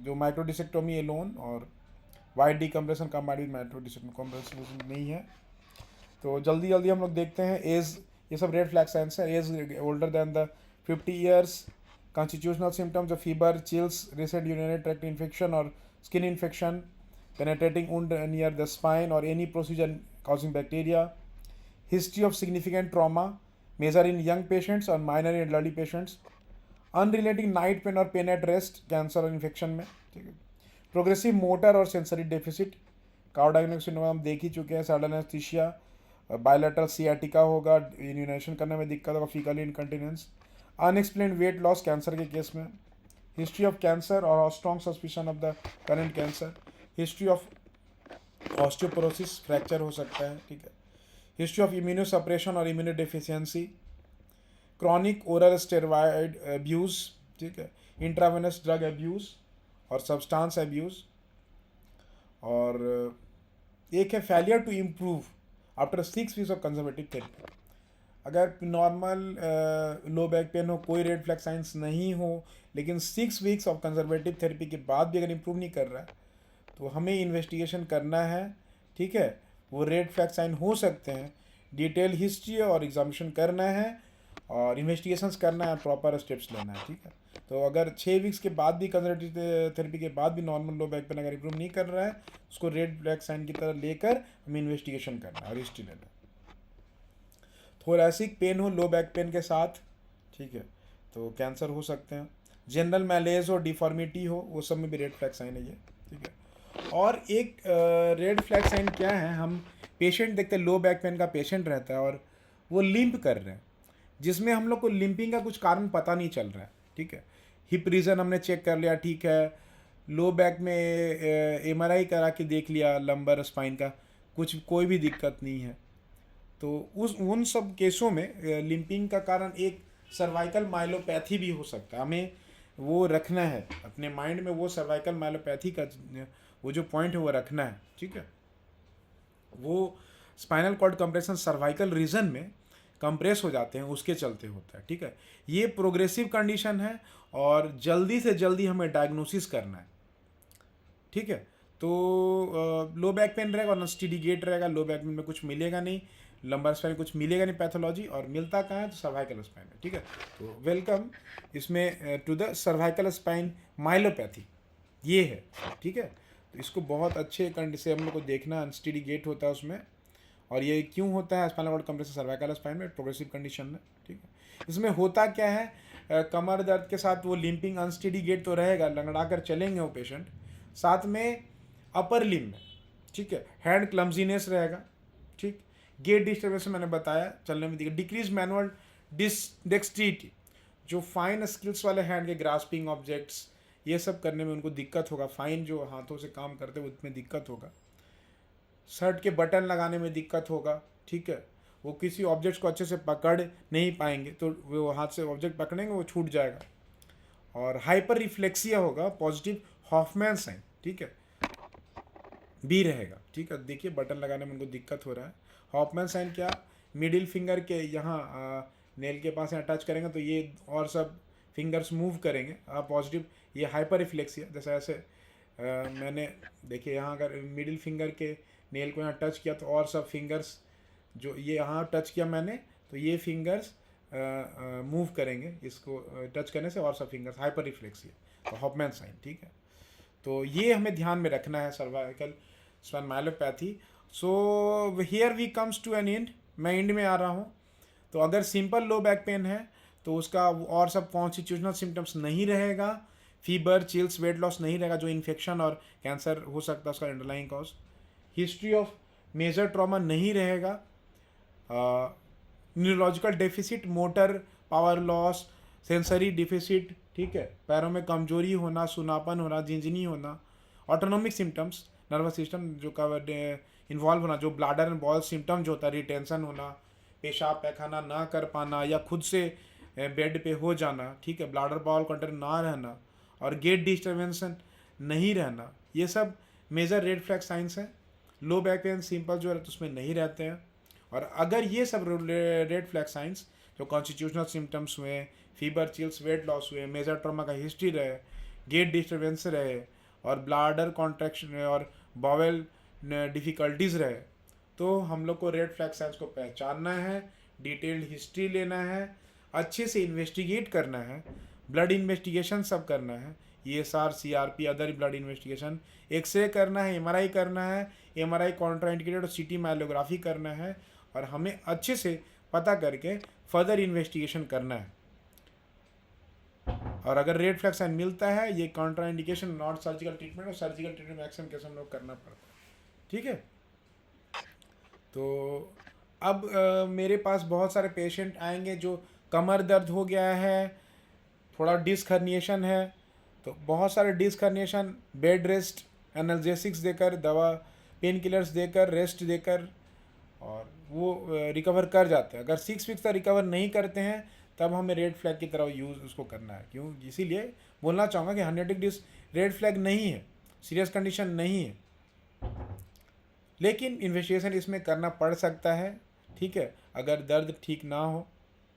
[SPEAKER 1] जो माइक्रोडिसेक्टोमी एलोन और वाइड डिकम्प्रेशन कम्बाइंड विद माइक्रोडिसेक्टोमी नहीं है। तो जल्दी जल्दी हम लोग देखते हैं एज, ये सब रेड फ्लैग साइंस है। Age older than the 50 years, constitutional symptoms of fever, chills, recent urinary tract infection और skin infection, penetrating wound near the spine or any procedure causing bacteria, history of significant trauma, major in young patients और minor in elderly patients, unrelated night pain और pain at rest, cancer और infection में। ठीक है, प्रोग्रेसिव मोटर और सेंसरी डेफिसिट, कार्डियक सिंड्रोम हम देख ही चुके हैं, सडन एनेस्थीसिया, बायलैटरल सियाटिका होगा, यूरिनेशन करने में दिक्कत होगा, faecal incontinence, unexplained weight loss cancer के केस में, हिस्ट्री ऑफ कैंसर और strong suspicion of the current cancer, history of osteoporosis fracture हो सकता है। ठीक है, हिस्ट्री ऑफ इम्यूनोसप्रेशन और immuno deficiency, chronic oral steroid abuse. ठीक है, इंट्रावेनस ड्रग अब्यूज़ और सब्सटेंस अब्यूज़, और एक है failure to improve after 6 weeks of conservative therapy. अगर नॉर्मल लो बैक पेन हो, कोई रेड फ्लैग साइंस नहीं हो, लेकिन 6 वीक्स ऑफ कंजर्वेटिव थेरेपी के बाद भी अगर इम्प्रूव नहीं कर रहा है तो हमें इन्वेस्टिगेशन करना है। ठीक है, वो रेड फ्लैग साइन हो सकते हैं, डिटेल हिस्ट्री और एग्जामिनेशन करना है और इन्वेस्टिगेशंस करना है, प्रॉपर स्टेप्स लेना है। ठीक है, तो अगर 6 वीक्स के बाद भी कंजर्वेटिव थेरेपी के बाद भी नॉर्मल लो बैक पेन अगर इम्प्रूव नहीं कर रहा है, उसको रेड फ्लैग साइन की तरह लेकर हमें इन्वेस्टिगेशन करना है और हिस्ट्री लेना है। थोरैसिक पेन हो लो बैक पेन के साथ, ठीक है, तो कैंसर हो सकते हैं। जनरल मैलेज हो, डिफॉर्मिटी हो, वो सब में भी रेड फ्लैग साइन है ये, ठीक है। और एक रेड फ्लैग साइन क्या है, हम पेशेंट देखते हैं, लो बैक पेन का पेशेंट रहता है और वो लिम्प कर रहे हैं, जिसमें हम लोग को लिम्पिंग का कुछ कारण पता नहीं चल रहा है, ठीक है। हिप रीजन हमने चेक कर लिया, ठीक है। लो बैक में एमआरआई करा के देख लिया लंबर स्पाइन का, कुछ कोई भी दिक्कत नहीं है। तो उन सब केसों में लिम्पिंग का कारण एक सर्वाइकल माइलोपैथी भी हो सकता है। हमें वो रखना है अपने माइंड में, वो सर्वाइकल माइलोपैथी का वो जो पॉइंट है वो रखना है, ठीक है। वो spinal cord compression cervical region में कंप्रेस हो जाते हैं, उसके चलते होता है, ठीक है। ये प्रोग्रेसिव कंडीशन है और जल्दी से जल्दी हमें डायग्नोसिस करना है, ठीक है। तो लो बैक पेन रहेगा और अनस्टेडी गेट रहेगा, लो बैक पेन में कुछ मिलेगा नहीं, लंबर स्पाइन कुछ मिलेगा नहीं पैथोलॉजी, और मिलता कहाँ है, तो सर्वाइकल स्पाइन में, ठीक है। तो वेलकम इसमें to the cervical spine myelopathy, ये है, ठीक है। तो इसको बहुत अच्छे कंडीशन से हम लोग को देखना, अनस्टेडी गेट होता है उसमें, और ये क्यों होता है spinal cord compression cervical spine में, प्रोग्रेसिव कंडीशन में, ठीक है। इसमें होता क्या है, कमर दर्द के साथ वो लिम्पिंग अनस्टेडी गेट तो रहेगा, लंगड़ा कर चलेंगे वो पेशेंट, साथ में अपर लिम में, ठीक है, हैंड क्लम्जीनेस रहेगा, ठीक। गेट डिस्टर्बेंस मैंने बताया, चलने में डिक्रीज मैनुअल डेक्सट्रिटी, जो फाइन स्किल्स वाले हैंड के ग्रास्पिंग ऑब्जेक्ट्स ये सब करने में उनको दिक्कत होगा, फाइन जो हाथों से काम करते हैं उसमें दिक्कत होगा, शर्ट के बटन लगाने में दिक्कत होगा, ठीक है। वो किसी ऑब्जेक्ट को अच्छे से पकड़ नहीं पाएंगे, तो वो हाथ से ऑब्जेक्ट पकड़ेंगे वो छूट जाएगा। और हाइपर रिफ्लेक्सिया होगा, पॉजिटिव हॉफमैन साइन, ठीक है, भी रहेगा, ठीक है। देखिए बटन लगाने में उनको दिक्कत हो रहा है। हॉफमैन साइन क्या, मिडिल फिंगर के यहाँ नेल के पास यहाँ टच करेंगे तो ये और सब फिंगर्स मूव करेंगे, पॉजिटिव, ये हाइपर रिफ्लेक्सिया। जैसे ऐसे मैंने देखिए यहाँ अगर मिडिल फिंगर के नेल को यहाँ टच किया तो और सब फिंगर्स, जो ये यहाँ टच किया मैंने तो ये फिंगर्स मूव करेंगे, इसको टच करने से और सब फिंगर्स, हाइपर रिफ्लेक्सिया, तो हॉफमैन साइन, ठीक है। तो ये हमें ध्यान में रखना है cervical spine myelopathy. So here we comes to an end, मैं एंड में आ रहा हूँ। तो अगर सिंपल लो बैक पेन है तो उसका और सब कॉन्स्टिट्यूशनल सिम्टम्स नहीं रहेगा, फीवर, चिल्स, वेट लॉस नहीं रहेगा, जो इन्फेक्शन और कैंसर हो सकता है उसका underlying cause, history of major trauma नहीं रहेगा, neurological deficit, motor power loss, sensory deficit, ठीक है, पैरों में कमजोरी होना, सुनापन होना, झिंझनी होना, ऑटोनोमिक सिम्टम्स, नर्वस सिस्टम जो कवर इन्वॉल्व होना, जो ब्लाडर एंड बॉल सिम्टम जो होता है, रिटेंशन होना, पेशाब पैखाना ना कर पाना या खुद से बेड पे हो जाना, ठीक है, ब्लाडर बॉल कंटेंट ना रहना और गेट डिस्टर्बेंस नहीं रहना, ये सब मेजर रेड फ्लैग साइंस हैं। लो बैक पेन सिंपल जो है तो उसमें नहीं रहते हैं। और अगर ये सब रेड फ्लैग साइंस जो कॉन्स्टिट्यूशनल सिम्टम्स हुए, फीवर, चिल्स, वेट लॉस हुए, मेजर ट्रॉमा का हिस्ट्री रहे, गेट डिस्टर्बेंस रहे और ब्लाडर कॉन्ट्रैक्शन और बॉवेल डिफ़िकल्टीज़ रहे, तो हम लोग को रेड फ्लैग साइंस को पहचानना है, डिटेल्ड हिस्ट्री लेना है, अच्छे से इन्वेस्टिगेट करना है, ब्लड इन्वेस्टिगेशन सब करना है, ESR, CRP, other blood investigation, x ray करना है, MRI करना है, MRI कॉन्ट्राइंडिकेटेड और CT माइलोग्राफी करना है, और हमें अच्छे से पता करके फर्दर इन्वेस्टिगेशन करना है। और अगर रेड फ्लैग साइन मिलता है, ये कॉन्ट्राइंडिकेशन, नॉट सर्जिकल ट्रीटमेंट, और सर्जिकल ट्रीटमेंट मैक्सिमम केस हम लोग करना पड़ता है, ठीक है। तो अब मेरे पास बहुत सारे पेशेंट आएंगे जो कमर दर्द हो गया है, थोड़ा डिस्क हर्निएशन है, तो बहुत सारे disc herniation bed rest, analgesics देकर, दवा पेन किलर्स देकर, रेस्ट देकर, और वो रिकवर कर जाते हैं। अगर 6 वीक्स तक रिकवर नहीं करते हैं तब हमें रेड फ्लैग की तरह यूज़ उसको करना है। क्यों, इसीलिए बोलना चाहूँगा कि हर्नियाटिक डिस्क रेड फ्लैग नहीं है, सीरियस कंडीशन नहीं है, लेकिन इन्वेस्टिगेशन इसमें करना पड़ सकता है, ठीक है, अगर दर्द ठीक ना हो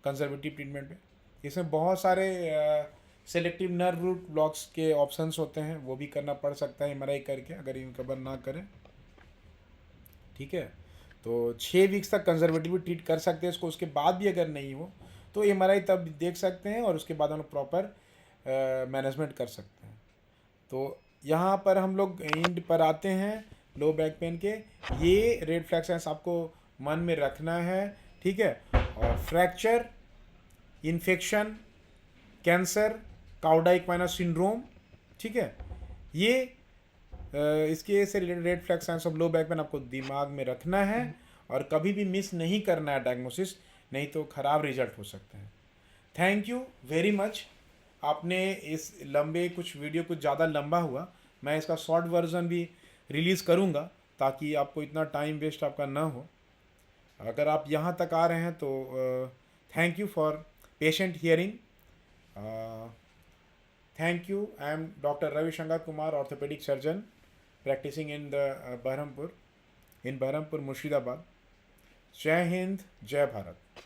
[SPEAKER 1] कंजर्वेटिव ट्रीटमेंट में। इसमें बहुत सारे सेलेक्टिव नर्व रूट ब्लॉक्स के ऑप्शंस होते हैं, वो भी करना पड़ सकता है MRI करके, अगर रिकवर ना करें, ठीक है। तो 6 वीक्स तक कंजर्वेटिव ट्रीट कर सकते हैं इसको, उसके बाद भी अगर नहीं हो तो MRI तब देख सकते हैं और उसके बाद हम लोग प्रॉपर मैनेजमेंट कर सकते हैं। तो यहाँ पर हम लोग एंड पर आते हैं लो बैक पेन के। ये रेड फ्लैग साइंस आपको मन में रखना है, ठीक है। और fracture, infection, cancer, cauda equina syndrome, ठीक है। ये इसके से related red flag science of low back pen आपको दिमाग में रखना है और कभी भी मिस नहीं करना है डायग्नोसिस, नहीं तो ख़राब रिजल्ट हो सकते हैं। Thank you very much. आपने इस लंबे कुछ वीडियो कुछ ज़्यादा लंबा हुआ, मैं इसका शॉर्ट वर्जन भी रिलीज़ करूँगा ताकि आपको इतना टाइम वेस्ट आपका ना हो। अगर आप यहाँ तक आ रहे हैं तो thank you for patient hearing. Thank you. I am doctor Ravishankar Kumar, orthopaedic surgeon practicing in the Berhampur, Murshidabad. जय हिंद, जय भारत।